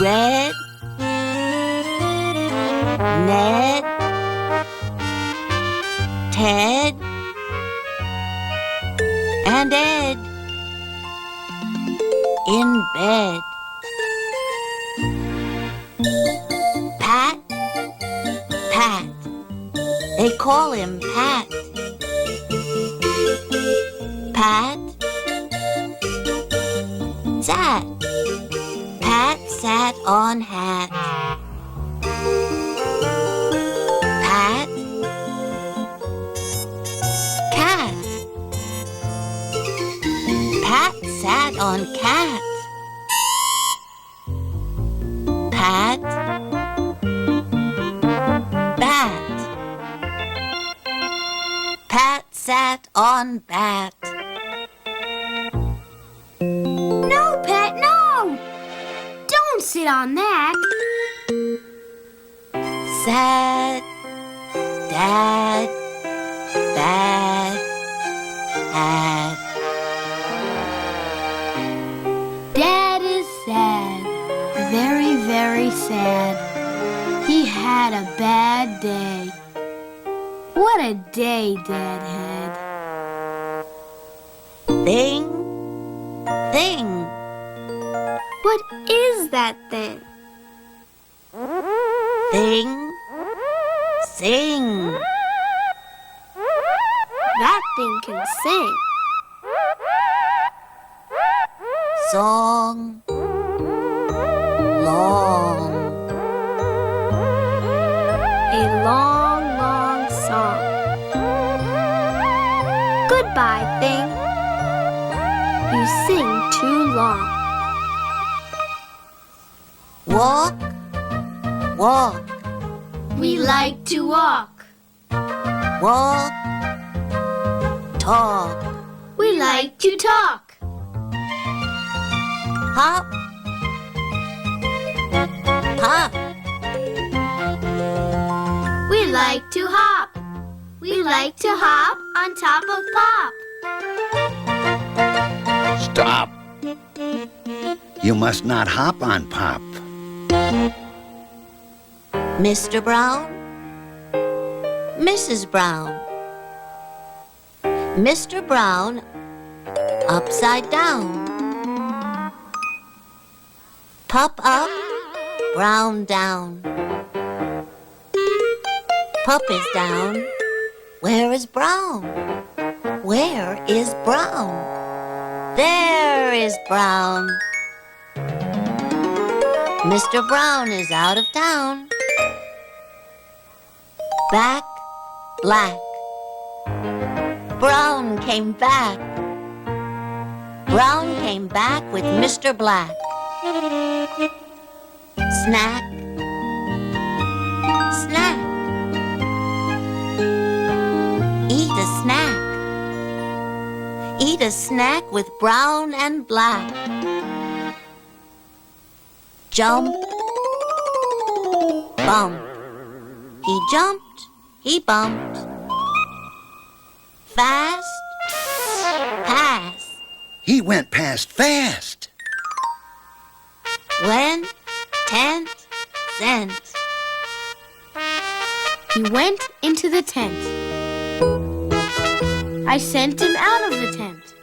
Red, Ned, Ted, and Ed in bed. Pat, Pat. They call him Pat. Pat sat. Pat sat on hat. Pat, cat. Pat sat on cat. Pat, bat. Pat sat on bat. No, Pat, no! Don't sit on that. Sad, dad, bad, hat. Dad is very sad. He had a bad day. What a day Dad had. Thing, thing. What is that thing? Thing, sing. That thing can sing. Song, long. A long, long song. Goodbye, thing. You sing too long. Walk, walk. We like to walk. Walk, talk. We like to talk. Hop, hop. We like to hop. We like to hop on top of Pop. Stop. You must not hop on Pop. Mr. Brown, Mrs. Brown. Mr. Brown, upside down. Pup up, Brown down. Pup is down. Where is Brown? Where is Brown? There is Brown. Mr. Brown is out of town. Back, black. Brown came back. Brown came back with Mr. Black. Snack, snack. Eat a snack. Eat a snack with Brown and Black. Jump, bump. He jumped, he bumped. Fast, pass. He went past fast. Went, tent, sent. He went into the tent. I sent him out of the tent.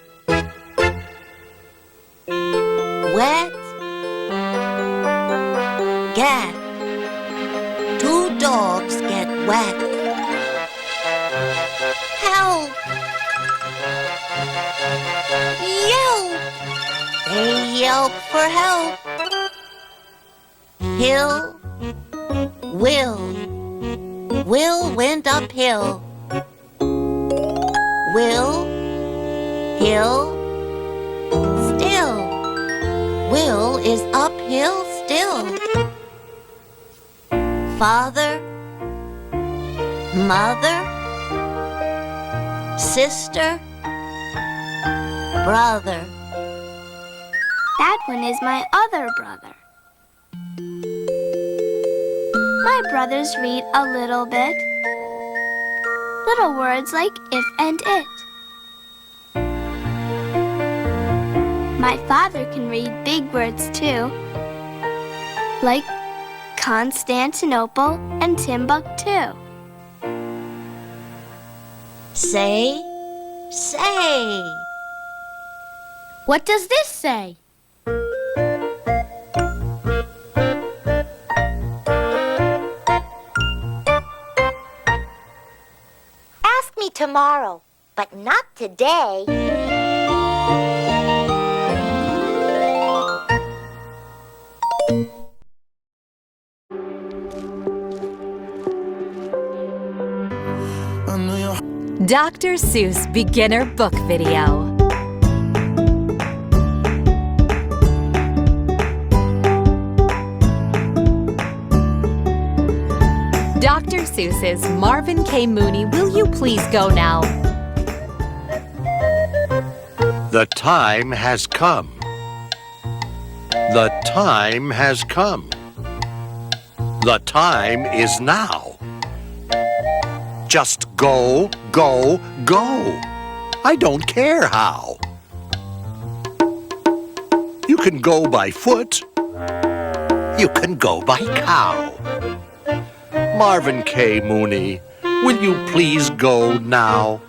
Wet, get. Two dogs get wet. Help! Yelp! They yelp for help. Hill, Will went uphill. Will, hill, still. Will is uphill still. Father, mother, sister, brother. That one is my other brother. My brothers read a little bit. Little words like if and it. My father can read big words too, like Constantinople and Timbuktu. Say, say. What does this say? Ask me tomorrow, but not today. Dr. Seuss Beginner Book Video. Dr. Seuss's Marvin K. Mooney, will you please go now? The time has come. The time has come. The time is now. Just go, go, go. I don't care how. You can go by foot, you can go by cow. Marvin K. Mooney, will you please go now?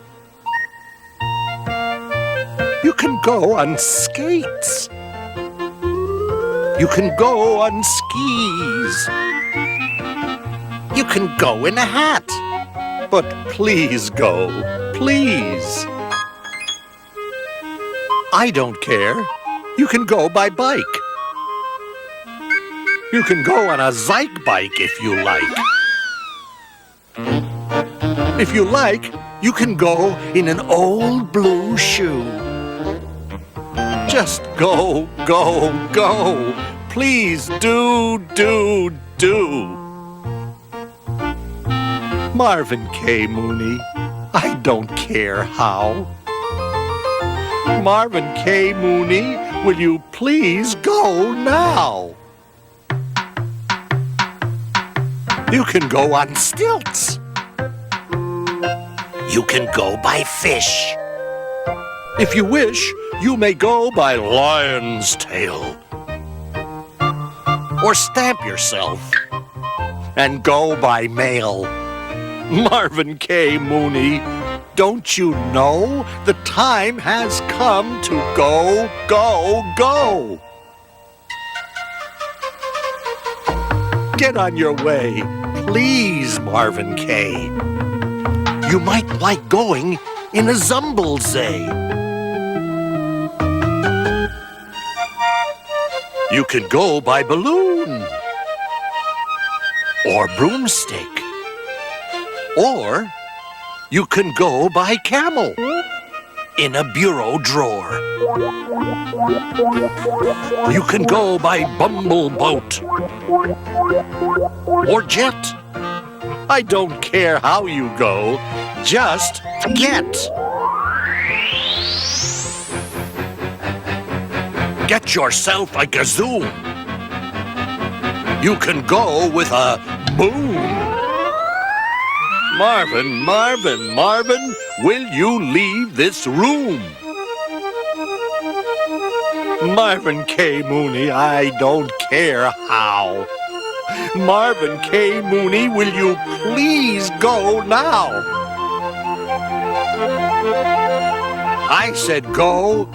You can go on skates. You can go on skis. You can go in a hat. But please go, please. I don't care. You can go by bike. You can go on a Zyke bike if you like. If you like, you can go in an old blue shoe. Just go, go, go. Please do, do, do. Marvin K. Mooney, I don't care how. Marvin K. Mooney, will you please go now? You can go on stilts. You can go by fish. If you wish, you may go by lion's tail. Or stamp yourself and go by mail. Marvin K. Mooney, don't you know the time has come to go, go, go? Get on your way, please, Marvin K. You might like going in a Zumblezay. You can go by balloon or broomstick. Or you can go by camel in a bureau drawer. You can go by bumble boat or jet. I don't care how you go, just get. Get yourself a gazoon. You can go with a boom. Marvin, Marvin, Marvin, will you leave this room? Marvin K. Mooney, I don't care how. Marvin K. Mooney, will you please go now? I said go,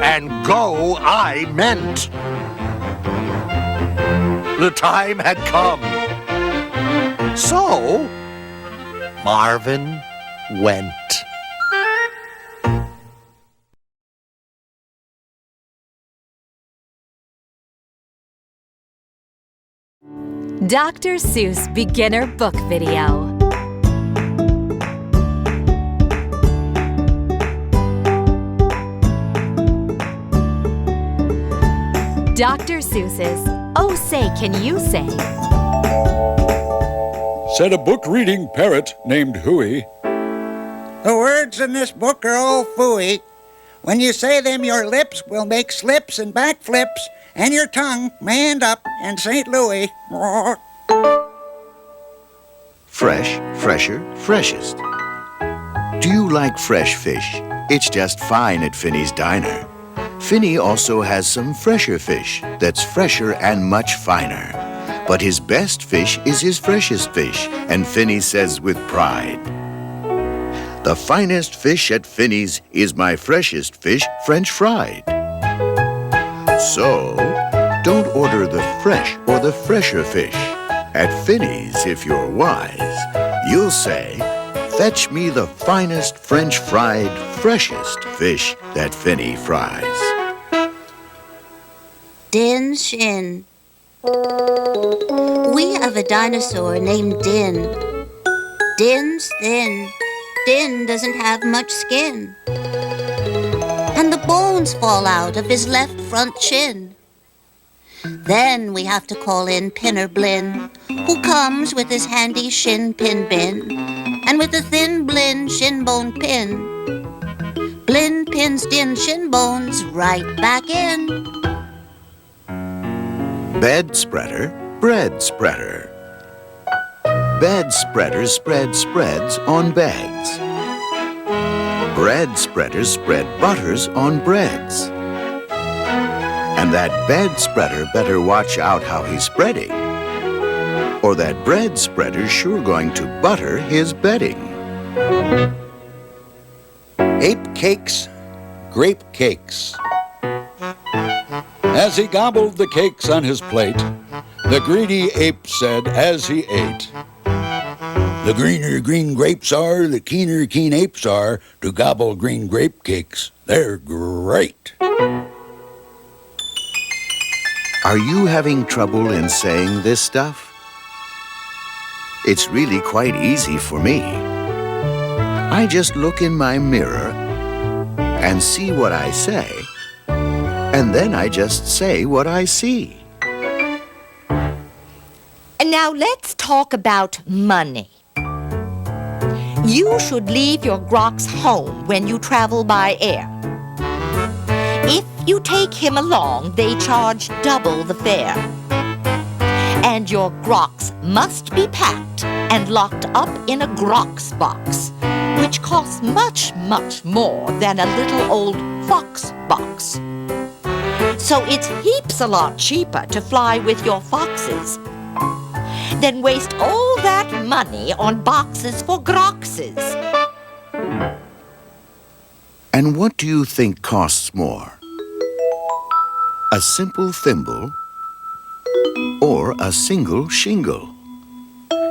and go I meant. The time had come. So, Marvin went. Dr. Seuss Beginner Book Video. Dr. Seuss's Oh Say Can You Say? Said a book-reading parrot named Huey. The words in this book are all phooey. When you say them, your lips will make slips and backflips, and your tongue may end up in St. Louis. Fresh, fresher, freshest. Do you like fresh fish? It's just fine at Finney's Diner. Finney also has some fresher fish that's fresher and much finer. But his best fish is his freshest fish, and Finney says with pride, "The finest fish at Finney's is my freshest fish, French fried." So, don't order the fresh or the fresher fish. At Finney's, if you're wise, you'll say, "Fetch me the finest French fried, freshest fish that Finney fries." Din Shin. We have a dinosaur named Din. Din's thin. Din doesn't have much skin. And the bones fall out of his left front chin. Then we have to call in Pinner Blinn, who comes with his handy shin pin bin, and with a thin Blinn shin bone pin. Blinn pins Din shin bones right back in. Bed spreader, bread spreader. Bed spreader spread spreads on beds. Bread spreaders spread butters on breads. And that bed spreader better watch out how he's spreading, or that bread spreader's sure going to butter his bedding. Ape cakes, grape cakes. As he gobbled the cakes on his plate, the greedy ape said as he ate, "The greener green grapes are, the keener keen apes are to gobble green grape cakes. They're great." Are you having trouble in saying this stuff? It's really quite easy for me. I just look in my mirror and see what I say, and then I just say what I see. And now let's talk about money. You should leave your grocs home when you travel by air. If you take him along, they charge double the fare. And your grocs must be packed and locked up in a grocs box, which costs much, much more than a little old fox box. So it's heaps a lot cheaper to fly with your foxes than waste all that money on boxes for groxes. And what do you think costs more? A simple thimble or a single shingle?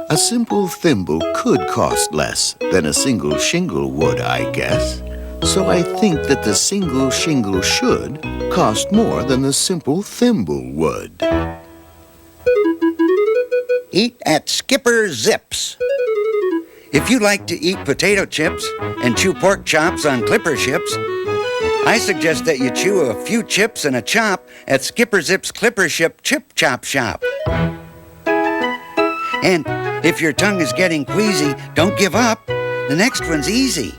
A simple thimble could cost less than a single shingle would, I guess. So I think that the single shingle should cost more than the simple thimble would. Eat at Skipper Zips. If you like to eat potato chips and chew pork chops on clipper ships, I suggest that you chew a few chips and a chop at Skipper Zip's Clipper Ship Chip Chop Shop. And if your tongue is getting queasy, don't give up. The next one's easy.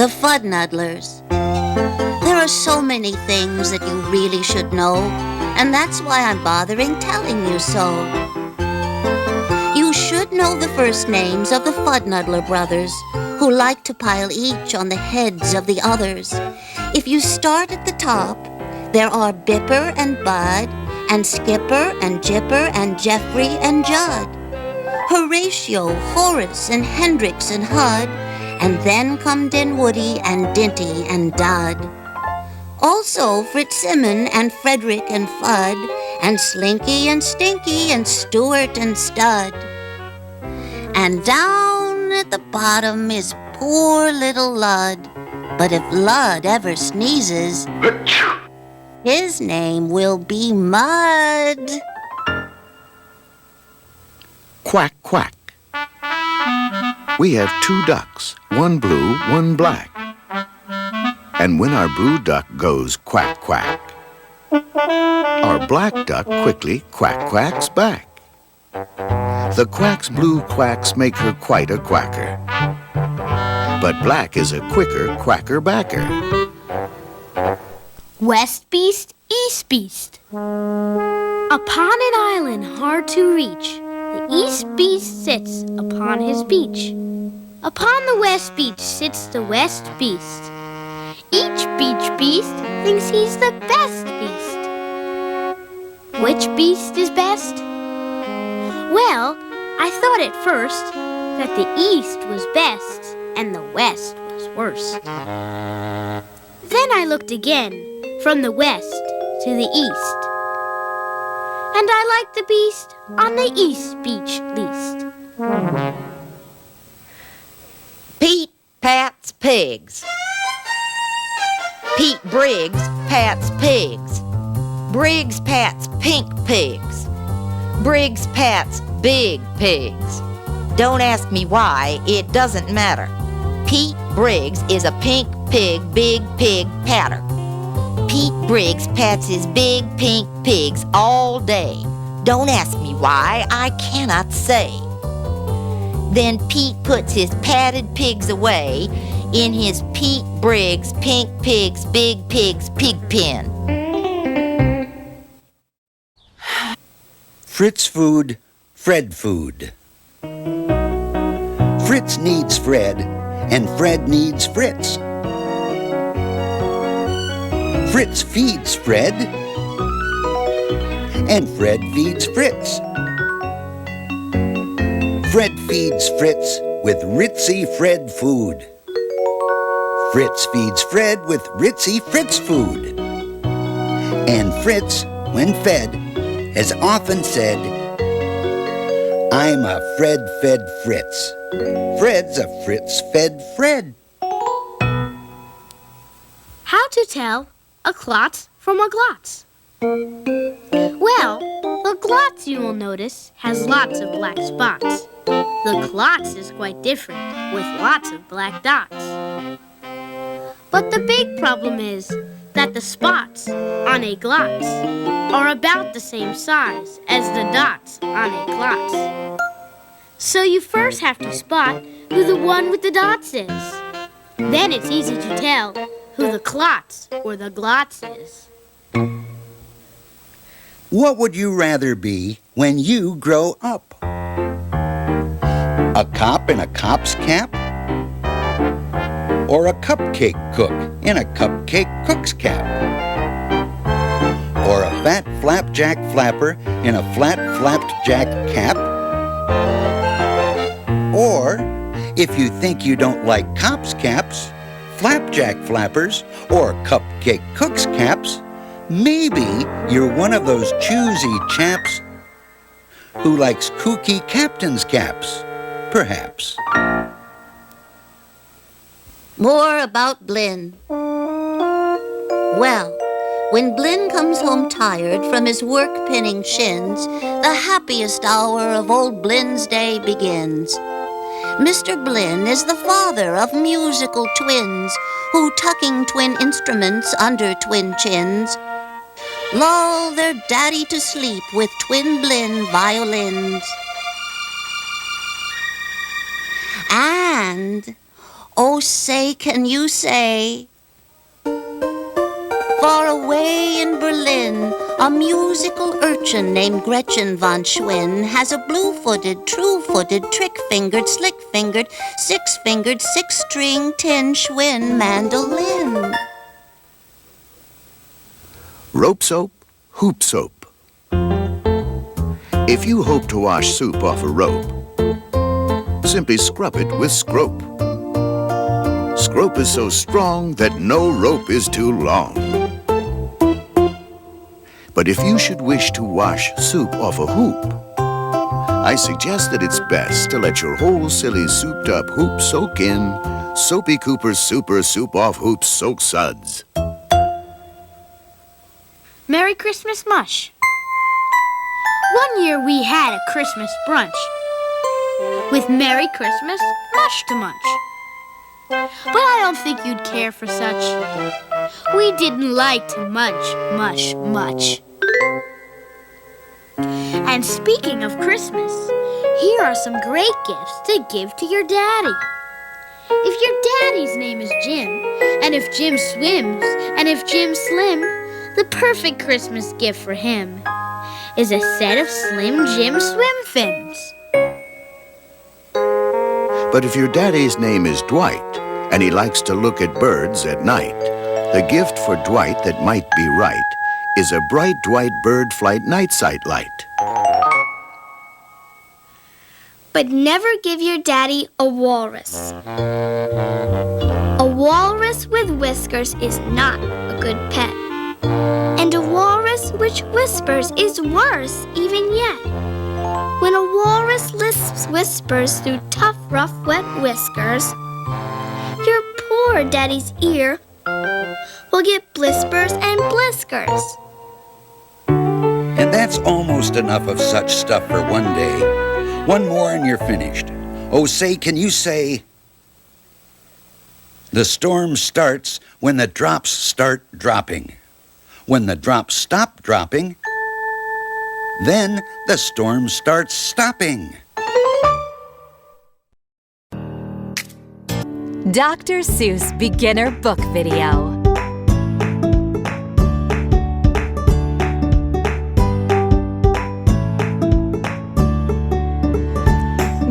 The Fuddnuddlers. There are so many things that you really should know, and that's why I'm bothering telling you so. You should know the first names of the Fuddnuddler brothers, who like to pile each on the heads of the others. If you start at the top, there are Bipper and Bud, and Skipper and Jipper and Jeffrey and Judd, Horatio, Horace and Hendrix and Hud, and then come Dinwoody and Dinty and Dud. Also Fitzsimmon and Frederick and Fudd, and Slinky and Stinky and Stuart and Stud. And down at the bottom is poor little Lud. But if Lud ever sneezes, his name will be Mud. Quack, quack. We have 2 ducks, one blue, one black. And when our blue duck goes quack, quack, our black duck quickly quack, quacks back. The quack's blue quacks make her quite a quacker, but black is a quicker quacker backer. West Beast, East Beast. Upon an island hard to reach, the East Beast sits upon his beach. Upon the West Beach sits the West Beast. Each beach beast thinks he's the best beast. Which beast is best? Well, I thought at first that the East was best and the West was worst. Then I looked again, from the West to the East. And I liked the beast on the East Beach least. Pete Pat's Pigs. Pete Briggs Pat's Pigs. Briggs Pat's Pink Pigs. Briggs Pat's Big Pigs. Don't ask me why, it doesn't matter. Pete Briggs is a pink pig, big pig patter. Pete Briggs pats his big pink pigs all day. Don't ask me why, I cannot say. Then Pete puts his patted pigs away in his Pete Briggs Pink Pigs Big Pigs pig pen. Fritz food, Fred food. Fritz needs Fred, and Fred needs Fritz. Fritz feeds Fred, and Fred feeds Fritz. Fred feeds Fritz with Ritzy Fred food. Fritz feeds Fred with Ritzy Fritz food. And Fritz, when fed, has often said, I'm a Fred-fed Fritz. Fred's a Fritz-fed Fred. How to tell a klotz from a glotz? Well, the glotz, you will notice, has lots of black spots. The klotz is quite different, with lots of black dots. But the big problem is that the spots on a glotz are about the same size as the dots on a klotz. So you first have to spot who the one with the dots is. Then it's easy to tell who the klotz or the glotz is. What would you rather be when you grow up? A cop in a cop's cap? Or a cupcake cook in a cupcake cook's cap? Or a fat flapjack flapper in a flat flapjack cap? Or, if you think you don't like cops' caps, flapjack flappers, or cupcake cooks' caps, maybe you're one of those choosy chaps who likes kooky captain's caps, perhaps. More about Blinn. Well, when Blinn comes home tired from his work pinning shins, the happiest hour of old Blinn's day begins. Mr. Blinn is the father of musical twins who, tucking twin instruments under twin chins, lull their daddy to sleep with twin Blinn violins. And, oh say, can you say, far away in Berlin, a musical urchin named Gretchen von Schwinn has a blue-footed, true-footed, trick-fingered, slick-fingered, six-fingered, six-string tin Schwinn mandolin. Rope soap, hoop soap. If you hope to wash soup off a rope, simply scrub it with Scrope. Scrope is so strong that no rope is too long. But if you should wish to wash soup off a hoop, I suggest that it's best to let your whole silly souped-up hoop soak in Soapy Cooper's Super Soup Off Hoop Soak Suds. Merry Christmas Mush. One year we had a Christmas brunch with Merry Christmas Mush to munch. But I don't think you'd care for such. We didn't like to munch much. And speaking of Christmas, here are some great gifts to give to your daddy. If your daddy's name is Jim, and if Jim swims, and if Jim's slim, the perfect Christmas gift for him is a set of Slim Jim swim fins. But if your daddy's name is Dwight, and he likes to look at birds at night, the gift for Dwight that might be right is a bright Dwight Bird Flight night sight light. But never give your daddy a walrus. A walrus with whiskers is not a good pet. And a walrus which whispers is worse even yet. When a walrus lisps whispers through tough, rough, wet whiskers, your poor daddy's ear will get blispers and bliskers. And that's almost enough of such stuff for one day. One more and you're finished. Oh, say, can you say, the storm starts when the drops start dropping. When the drops stop dropping, then the storm starts stopping. Dr. Seuss Beginner Book Video.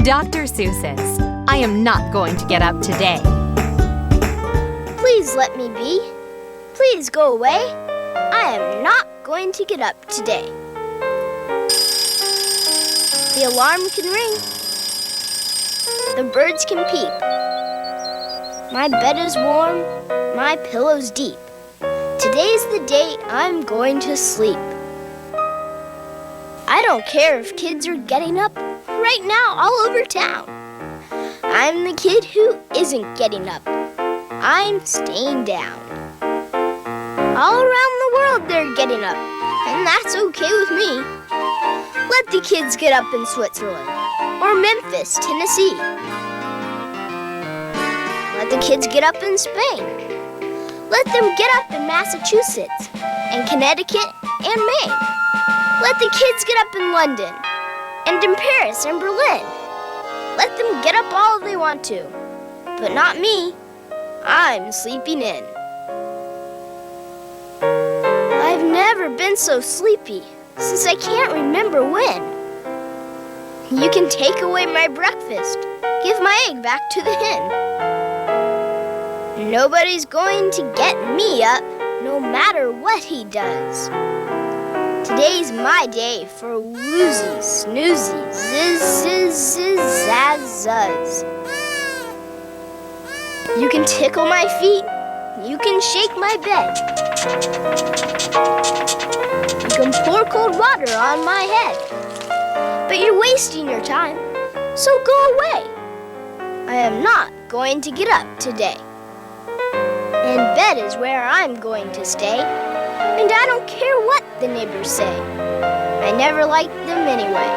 Dr. Seuss's I Am Not Going to Get Up Today. Please let me be. Please go away. I am not going to get up today. The alarm can ring. The birds can peep. My bed is warm, my pillow's deep. Today's the day I'm going to sleep. I don't care if kids are getting up right now all over town. I'm the kid who isn't getting up. I'm staying down. All around the world they're getting up, and that's okay with me. Let the kids get up in Switzerland or Memphis, Tennessee. Let the kids get up in Spain. Let them get up in Massachusetts and Connecticut and Maine. Let the kids get up in London and in Paris and Berlin. Let them get up all they want to, but not me. I'm sleeping in. I've never been so sleepy since I can't remember when. You can take away my breakfast, give my egg back to the hen. Nobody's going to get me up, no matter what he does. Today's my day for woozy, snoozy, zizz, zizz, zizz, zazz, zuzz. You can tickle my feet, you can shake my bed. You can pour cold water on my head. But you're wasting your time, so go away. I am not going to get up today. And bed is where I'm going to stay. And I don't care what the neighbors say. I never liked them anyway.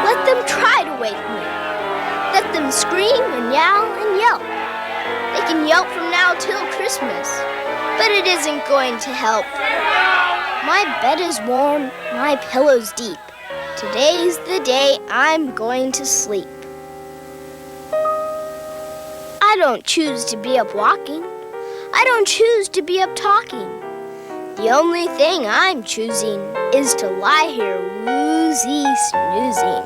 Let them try to wake me. Let them scream and yowl and yelp. They can yelp from now till Christmas, but it isn't going to help. My bed is warm, my pillow's deep. Today's the day I'm going to sleep. I don't choose to be up walking. I don't choose to be up talking. The only thing I'm choosing is to lie here woozy snoozing.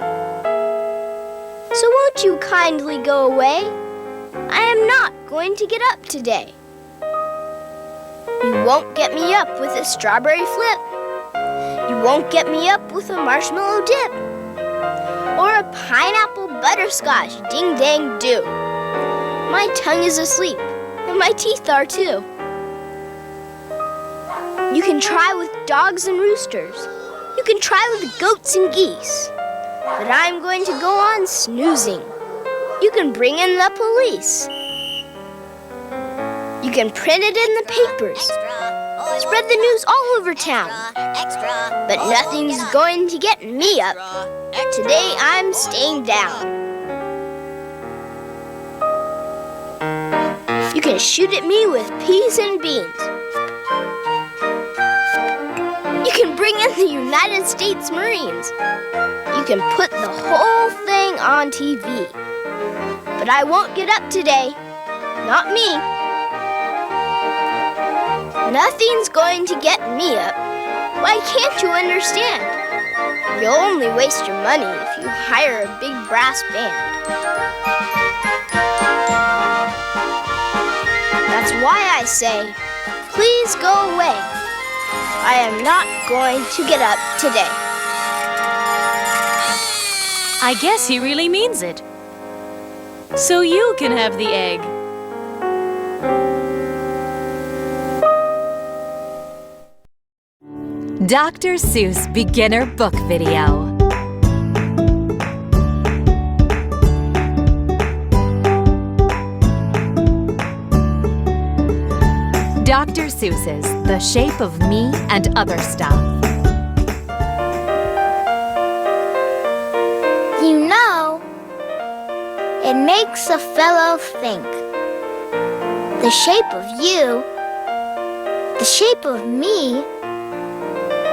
So won't you kindly go away? I am not going to get up today. You won't get me up with a strawberry flip. You won't get me up with a marshmallow dip. Or a pineapple butterscotch ding-dang-do. My tongue is asleep, and my teeth are too. You can try with dogs and roosters. You can try with goats and geese. But I'm going to go on snoozing. You can bring in the police. You can print it in the papers. Spread the news all over town. But nothing's going to get me up. Today I'm staying down. You can shoot at me with peas and beans. You can bring in the United States Marines. You can put the whole thing on TV. But I won't get up today. Not me. Nothing's going to get me up. Why can't you understand? You'll only waste your money if you hire a big brass band. That's why I say, please go away. I am not going to get up today. I guess he really means it. So you can have the egg. Dr. Seuss Beginner Book Video. Dr. Seuss's The Shape of Me and Other Stuff. You know, it makes a fellow think. The shape of you, the shape of me,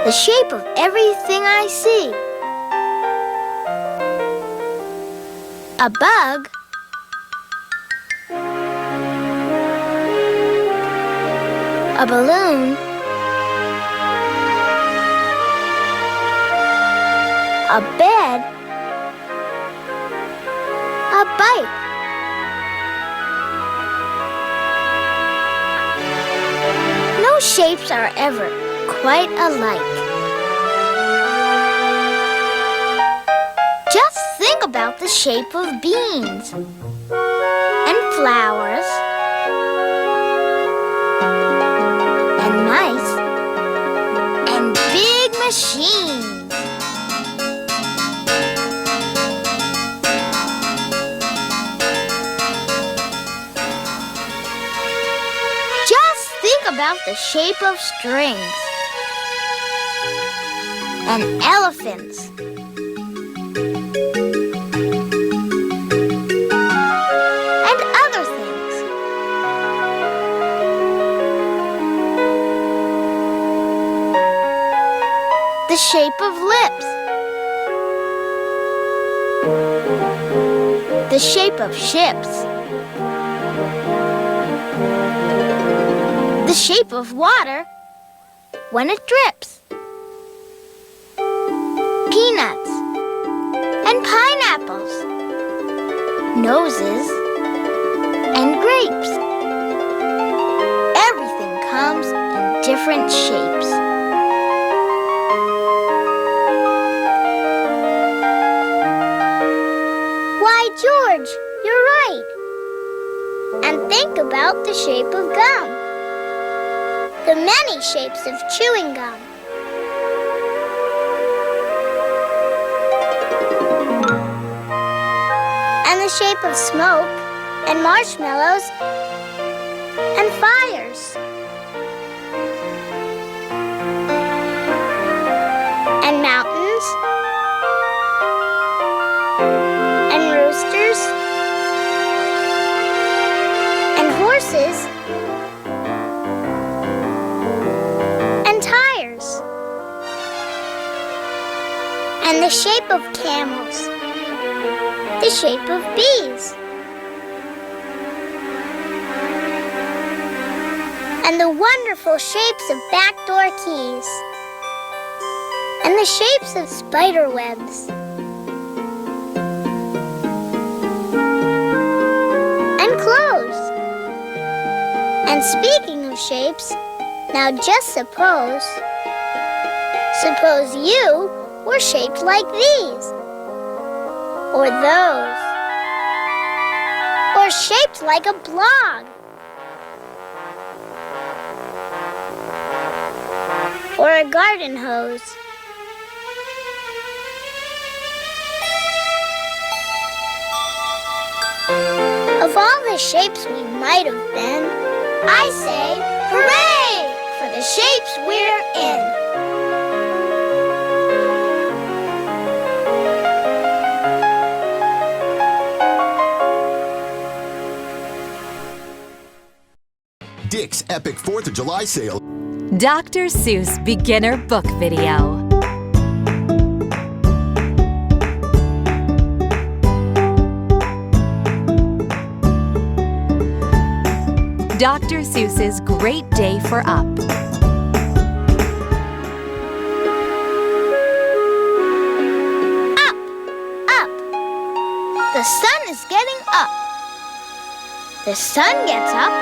the shape of everything I see. A bug, a balloon, a bed, a bike, shapes are ever quite alike. Just think about the shape of beans and flowers and mice and big machines. Just think about the shape of strings and elephants and other things. The shape of lips. The shape of ships. The shape of water when it drips. Peanuts and pineapples. Noses and grapes. Everything comes in different shapes. Why, George, you're right. And think about the shape of gum. The many shapes of chewing gum. And the shape of smoke and marshmallows and fires. And mountains and roosters and horses and tires. And the shape of camels. The shape of bees. And the wonderful shapes of backdoor keys. And the shapes of spider webs. And clothes. And speaking of shapes, now just suppose you were shaped like these. Or those. Or shaped like a blog. Or a garden hose. Of all the shapes we might have been, I say, hooray for the shapes we're in. Dick's epic 4th of July sale. Dr. Seuss Beginner Book Video. Dr. Seuss's Great Day for Up. Up, up. The sun is getting up. The sun gets up.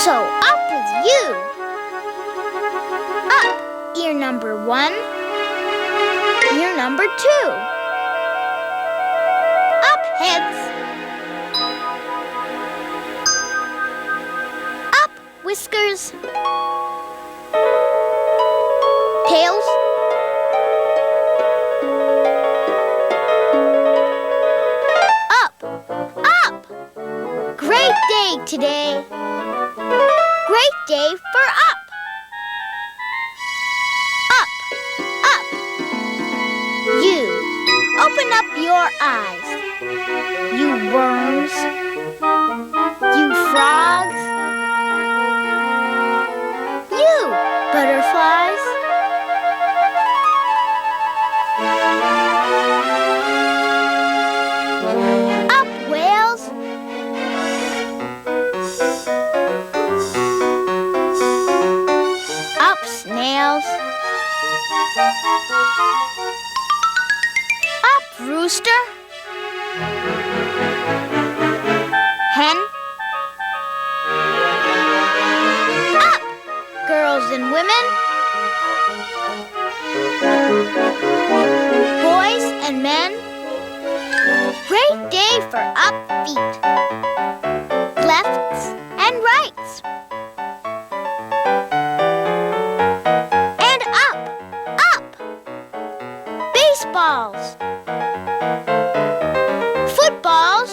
So up with you. Up, ear number 1, ear number 2. Up, heads. Up, whiskers. Tails. Up, up. Great day today. Great day for up. Up, up. You, open up your eyes. You worms. You frogs. You, butterflies. Up, whales. Up, snails. Up, rooster. Hen. Up, women, boys and men, great day for up feet, lefts and rights, and up, baseballs, footballs,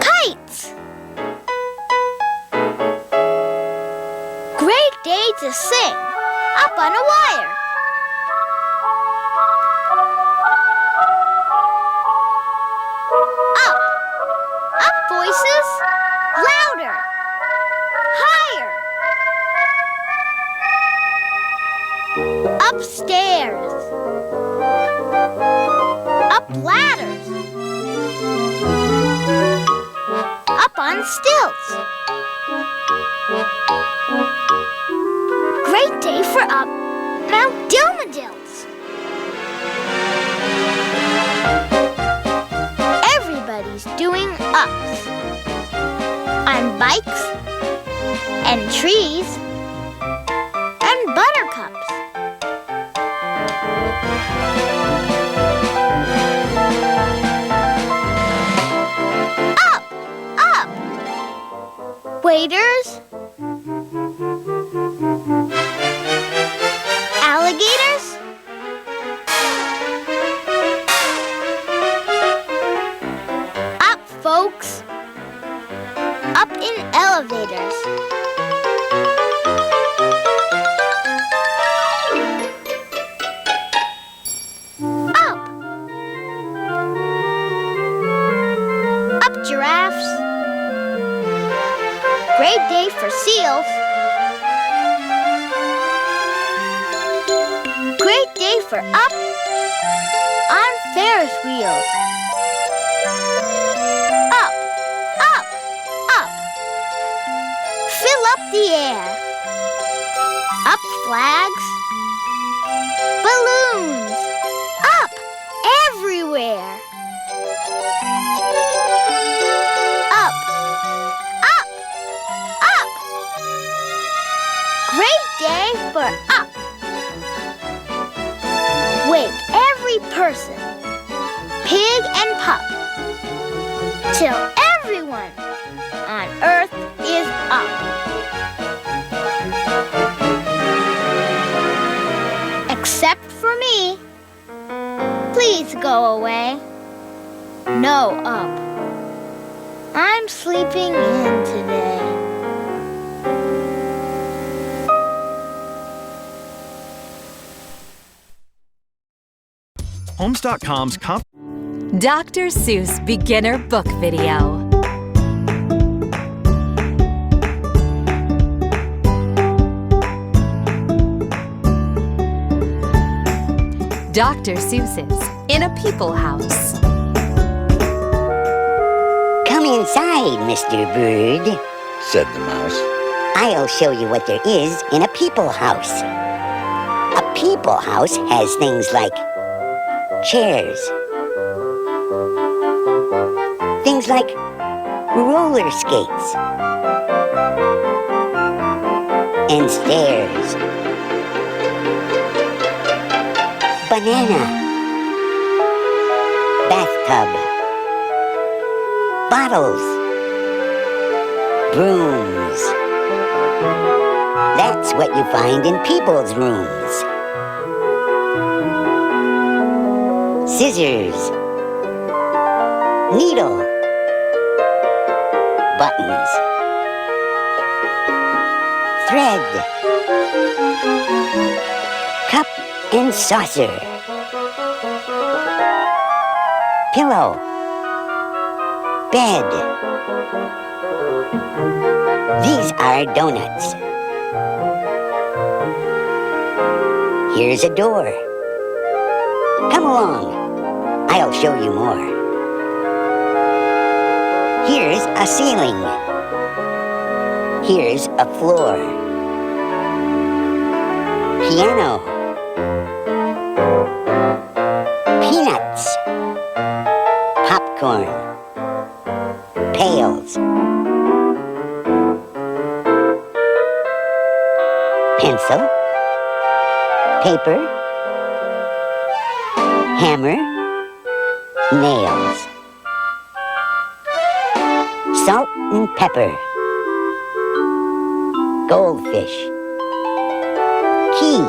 kites. Great day to sing up on a wire. Up voices, louder, higher. Upstairs, up ladders, up on stilts. Great day for up Mount Dilmadills. Everybody's doing ups on bikes and trees and buttercups. Up! Waiters, alligators, up folks, up in elevators. Up giraffes. Great day for seals. Great day for up on Ferris wheels. Up. Fill up the air. Up flags. Balloons. Up everywhere. Up. Great day for up. Wake every person, pig and pup, till everyone on earth is up. Except for me. Please go away. No up. I'm sleeping in today. Homes.com's Dr. Seuss Beginner Book Video. Dr. Seuss's In a People House. Come inside, Mr. Bird, said the mouse. I'll show you what there is in a people house. A people house has things like chairs, things like roller skates, and stairs, banana, bathtub, bottles, brooms. That's what you find in people's rooms. Scissors, needle, buttons, thread, cup and saucer, pillow, bed. These are donuts. Here's a door. Come along. I'll show you more. Here's a ceiling. Here's a floor. Piano. Peanuts. Popcorn. Pails. pencil, paper, hammer, nails, salt and pepper, goldfish, key,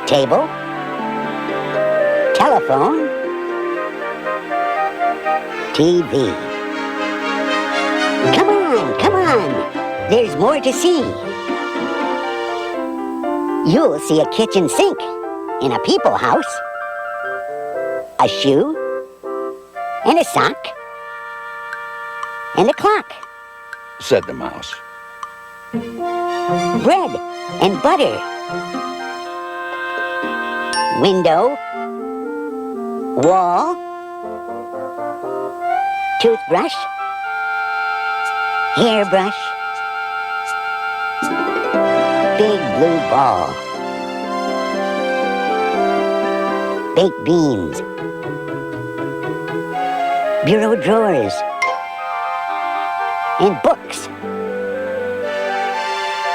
table, telephone, TV. Come on, there's more to see. You'll see a kitchen sink in a people house, a shoe, and a sock, and a clock, said the mouse. bread and butter, window, wall, toothbrush, hairbrush, big blue ball, baked beans, bureau drawers, and books,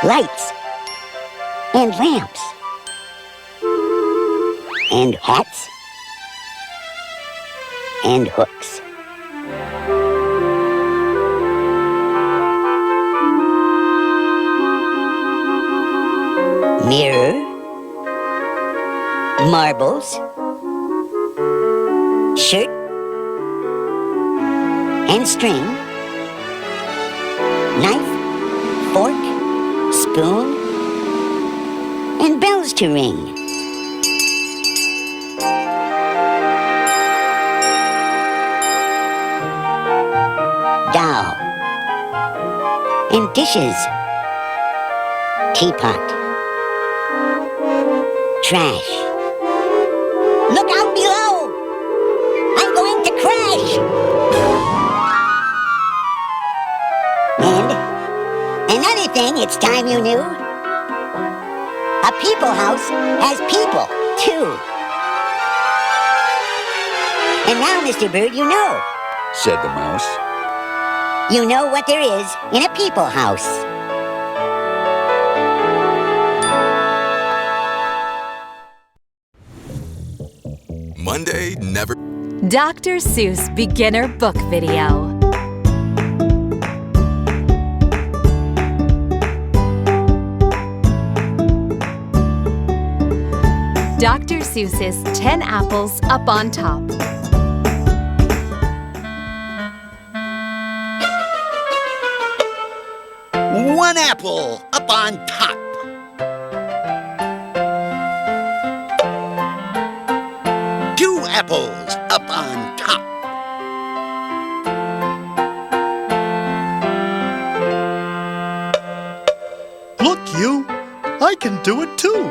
lights, and lamps, and hats, and hooks. Mirror, marbles, shirt, and string, knife, fork, spoon, and bells to ring. Doll, and dishes, teapot, trash. Look out below! I'm going to crash! And another thing it's time you knew. A people house has people, too. And now, Mr. Bird, you know. Said the mouse. You know what there is in a people house. Monday never... Dr. Seuss Beginner Book Video. Dr. Seuss's 10 Apples Up on Top. One apple up on top. Two apples up on top. Look, you! I can do it too!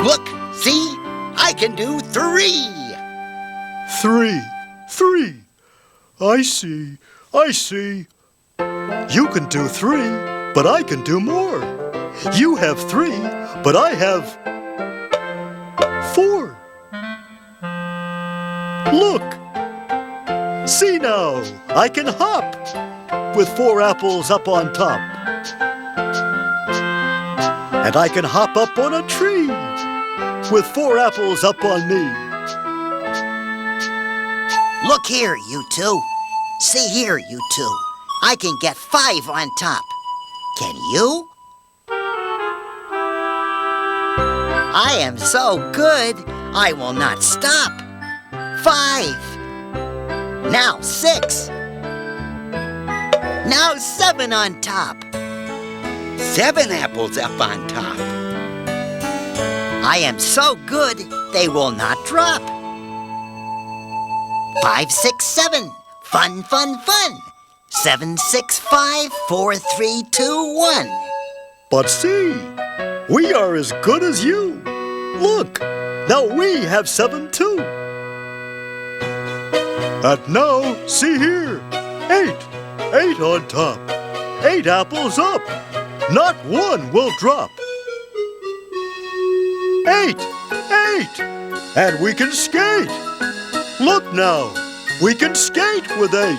Look, see? I can do 3. 3. I see. You can do 3, but I can do more. You have 3, but I have 4. Look! See now, I can hop with 4 apples up on top. And I can hop up on a tree with 4 apples up on me. Look here, you two. See here, you two. I can get 5 on top. Can you? I am so good, I will not stop. 5. Now 6. Now 7 on top. 7 apples up on top. I am so good, they will not drop. 5, 6, 7. Fun, fun, fun. 7, 6, 5, 4, 3, 2, 1. But see, we are as good as you. Look, now we have 7 too. And now, see here, 8. 8 on top. 8 apples up. Not one will drop. 8. And we can skate. Look now, we can skate with 8.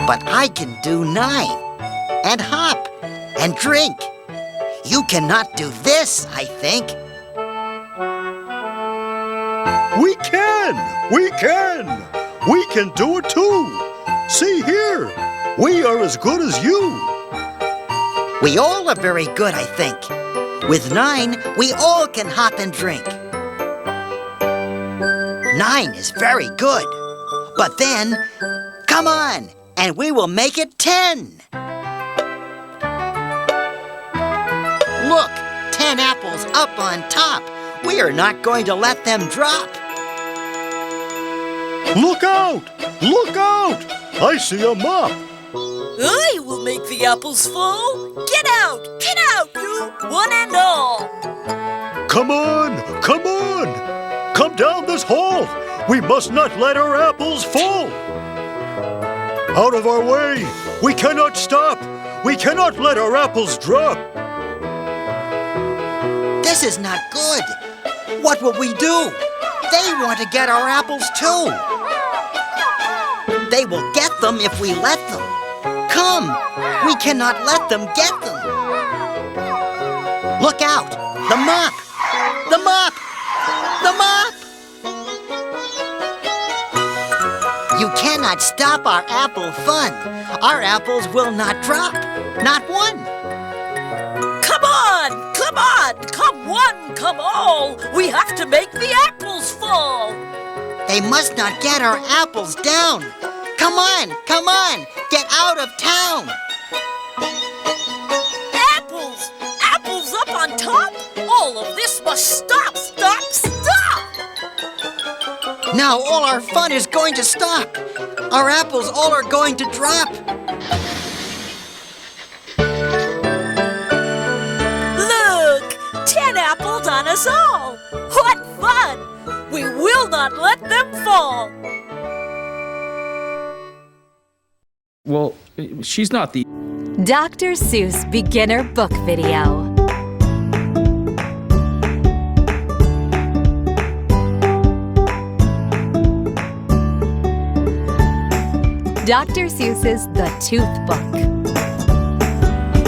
but I can do 9. And hop and drink. You cannot do this, I think. We can! We can! We can do it too! See here! We are as good as you! We all are very good, I think. With 9, we all can hop and drink. 9 is very good. But then, come on, and we will make it 10. Look, 10 apples up on top. We are not going to let them drop. Look out! Look out! I see a mop. I will make the apples fall. Get out! Get out, you one and all! Come on! Come on! Come down this hall! We must not let our apples fall! Out of our way! We cannot stop! We cannot let our apples drop! This is not good. What will we do? They want to get our apples too. They will get them if we let them. Come! We cannot let them get them. Look out! The mop! The mop! The mop! You cannot stop our apple fun. Our apples will not drop. Not one. Come on! Come on! Come one, come all! We have to make the apples fall! They must not get our apples down. Come on! Come on! Get out of town! Apples! Apples up on top? All of this must stop! Stop! Stop! Now all our fun is going to stop. Our apples all are going to drop. Look! 10 apples on us all! What fun! We will not let them fall! Well, she's not the... Dr. Seuss Beginner Book Video. Dr. Seuss's The Tooth Book.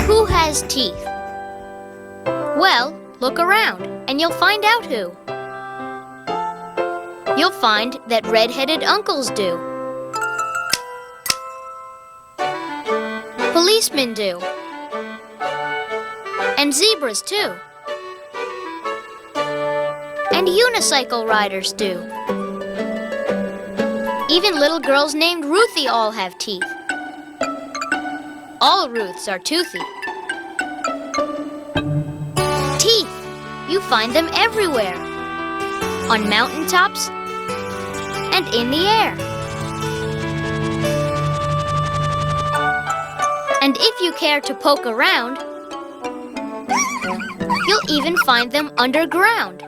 Who has teeth? Well, look around, and you'll find out who. You'll find that red-headed uncles do. Policemen do. And zebras, too. And unicycle riders do. Even little girls named Ruthie all have teeth. All Ruths are toothy. Teeth! You find them everywhere. On mountaintops and in the air. And if you care to poke around, you'll even find them underground.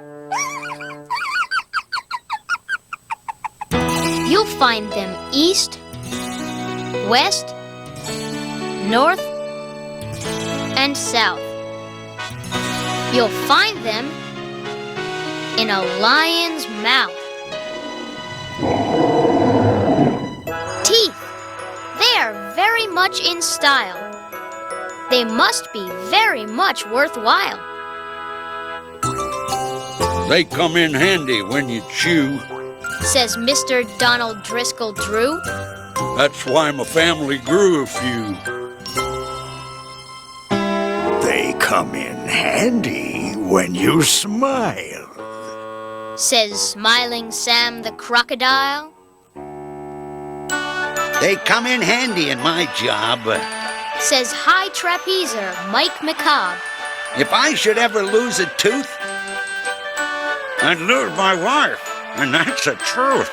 You'll find them east, west, north, and south. You'll find them in a lion's mouth. Teeth. They are very much in style. They must be very much worthwhile. They come in handy when you chew. Says Mr. Donald Driscoll Drew. That's why my family grew a few. They come in handy when you smile. Says Smiling Sam the Crocodile. They come in handy in my job. Says High Trapezer Mike McCobb. If I should ever lose a tooth, I'd lose my wife, and that's the truth.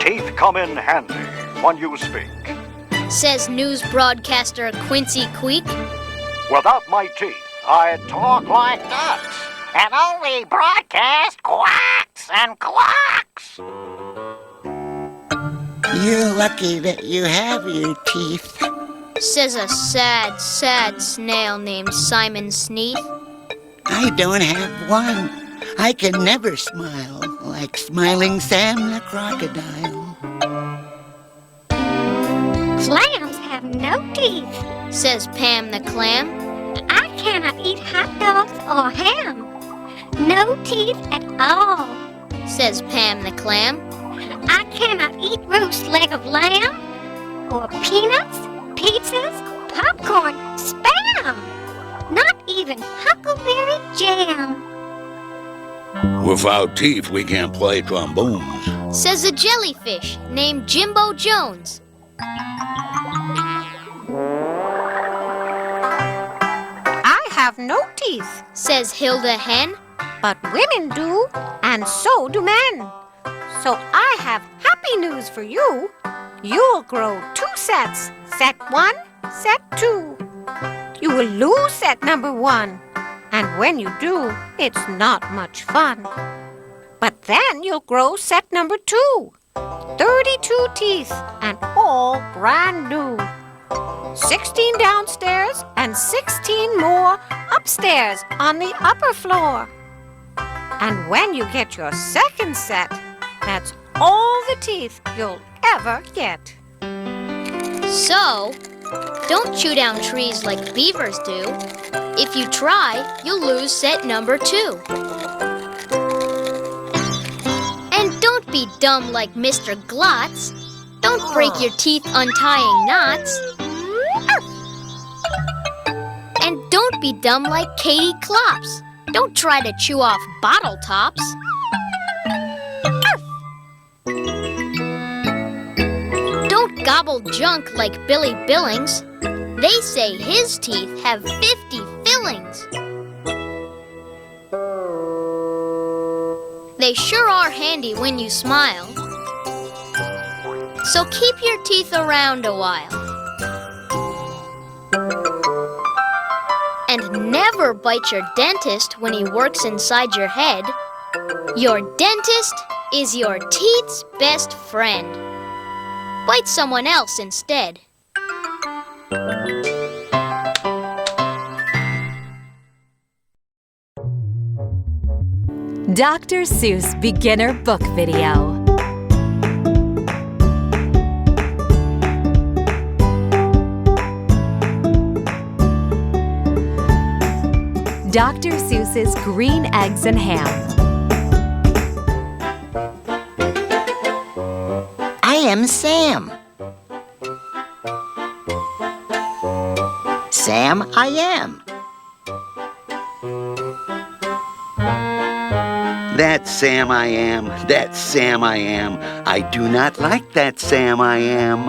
Teeth come in handy when you speak. Says news broadcaster Quincy Queek. Without my teeth, I'd talk like ducks and only broadcast quacks and clucks. You're lucky that you have your teeth. Says a sad, sad snail named Simon Sneath. I don't have one. I can never smile like Smiling Sam the Crocodile. Clams have no teeth, says Pam the clam. I cannot eat hot dogs or ham. No teeth at all, says Pam the clam. I cannot eat roast leg of lamb, or peanuts, pizzas, popcorn, Spam. Not even huckleberry jam. Without teeth, we can't play trombones, says a jellyfish named Jimbo Jones. I have no teeth, says Hilda Hen. but women do, and so do men. So I have happy news for you. You'll grow 2 sets. Set 1, set 2. You will lose set number 1. And when you do, it's not much fun. But then you'll grow set number 2. 32 teeth and all brand new. 16 downstairs and 16 more upstairs on the upper floor. And when you get your second set, that's all the teeth you'll ever get. So, don't chew down trees like beavers do. If you try, you'll lose set number 2. And don't be dumb like Mr. Glotz. Don't break your teeth untying knots. And don't be dumb like Katie Klops. Don't try to chew off bottle tops. Don't gobble junk like Billy Billings. They say his teeth have 50 fillings. They sure are handy when you smile. So keep your teeth around a while. And never bite your dentist when he works inside your head. Your dentist is your teeth's best friend. Bite someone else instead. Dr. Seuss Beginner Book Video. Dr. Seuss's Green Eggs and Ham. I am Sam. Sam, I am. That Sam I am, that Sam I am. I do not like that Sam I am.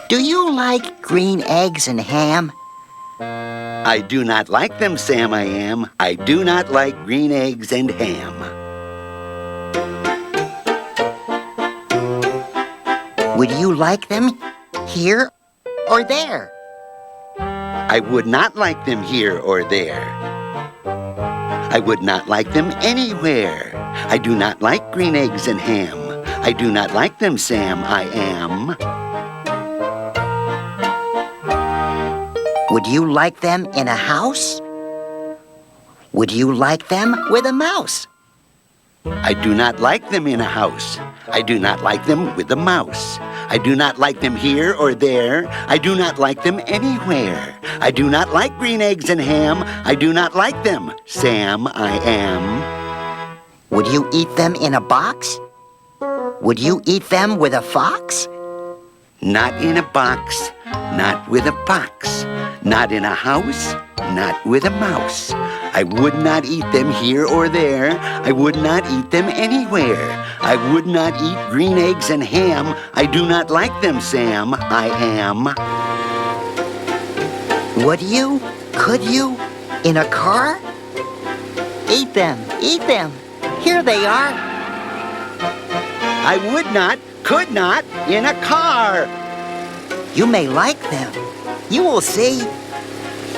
Do you like green eggs and ham? I do not like them, Sam I am. I do not like green eggs and ham. Would you like them here or there? I would not like them here or there. I would not like them anywhere. I do not like green eggs and ham. I do not like them, Sam I am. Would you like them in a house? Would you like them with a mouse? I do not like them in a house. I do not like them with a mouse. I do not like them here or there. I do not like them anywhere. I do not like green eggs and ham. I do not like them, Sam I am. Would you eat them in a box? Would you eat them with a fox? Not in a box, not with a fox. Not in a house, not with a mouse. I would not eat them here or there. I would not eat them anywhere. I would not eat green eggs and ham. I do not like them, Sam I am. Would you? Could you? In a car? Eat them, eat them. Here they are. I would not, could not, in a car. You may like them. You will see.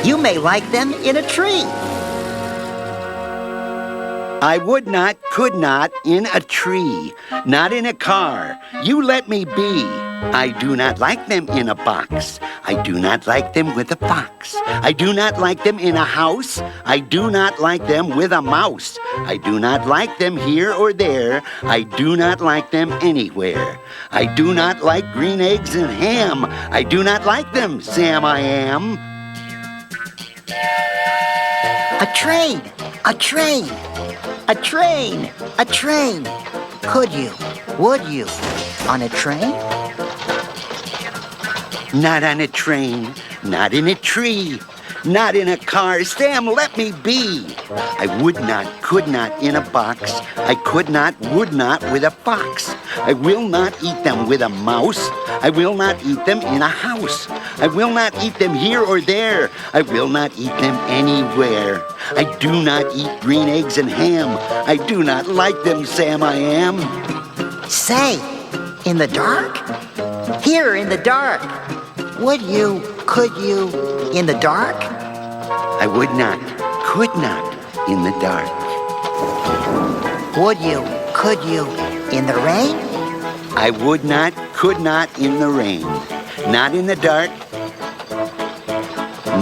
You may like them in a tree. I would not, could not, in a tree. Not in a car. You let me be. I do not like them in a box. I do not like them with a fox. I do not like them in a house. I do not like them with a mouse. I do not like them here or there. I do not like them anywhere. I do not like green eggs and ham. I do not like them, Sam I am. A train, a train, a train, a train. Could you, would you, on a train? Not on a train, not in a tree, not in a car. Sam, let me be. I would not, could not in a box. I could not, would not with a fox. I will not eat them with a mouse. I will not eat them in a house. I will not eat them here or there. I will not eat them anywhere. I do not eat green eggs and ham. I do not like them, Sam I am. Say, in the dark? Here in the dark. Would you, could you, in the dark? I would not, could not, in the dark. Would you, could you, in the rain? I would not, could not, in the rain. Not in the dark,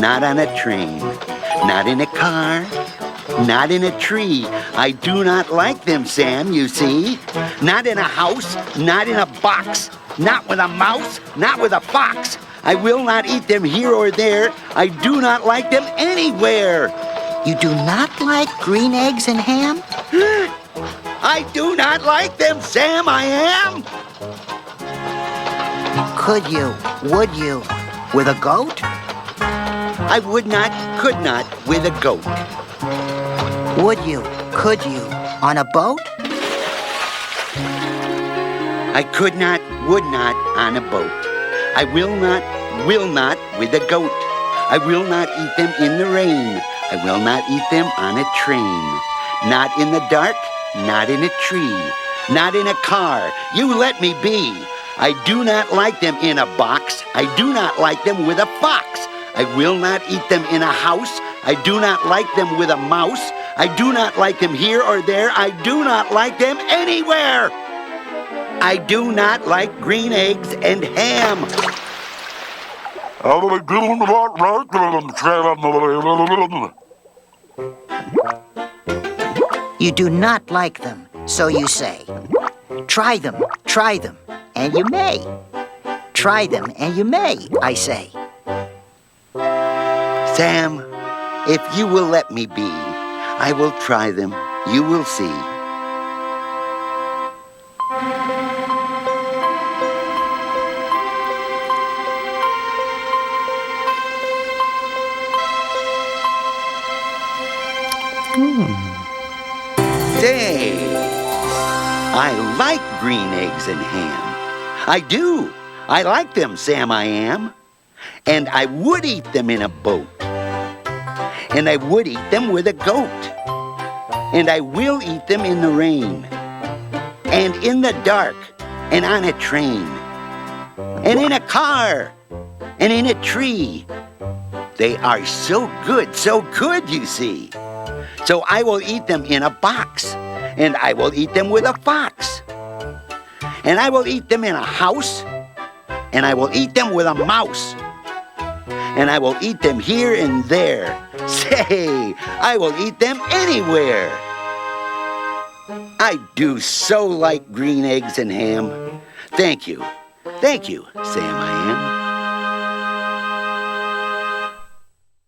not on a train, not in a car, not in a tree. I do not like them, Sam, you see. Not in a house, not in a box, not with a mouse, not with a fox. I will not eat them here or there. I do not like them anywhere. You do not like green eggs and ham? I do not like them, Sam, I am. Could you, would you, with a goat? I would not, could not, with a goat. Would you, could you, on a boat? I could not, would not, on a boat. I will not, with a goat. I will not eat them in the rain. I will not eat them on a train. Not in the dark, not in a tree, not in a car. You let me be. I do not like them in a box. I do not like them with a fox. I will not eat them in a house. I do not like them with a mouse. I do not like them here or there. I do not like them anywhere. I do not like green eggs and ham. You do not like them, so you say. Try them, and you may. Try them, and you may, I say. Sam, if you will let me be, I will try them. You will see. Say, I like green eggs and ham. I do. I like them, Sam I am. And I would eat them in a boat. And I would eat them with a goat. And I will eat them in the rain. And in the dark. And on a train. And in a car. And in a tree. They are so good, you see. So I will eat them in a box, and I will eat them with a fox. And I will eat them in a house, and I will eat them with a mouse. And I will eat them here and there. Say, I will eat them anywhere. I do so like green eggs and ham. Thank you, Sam I am.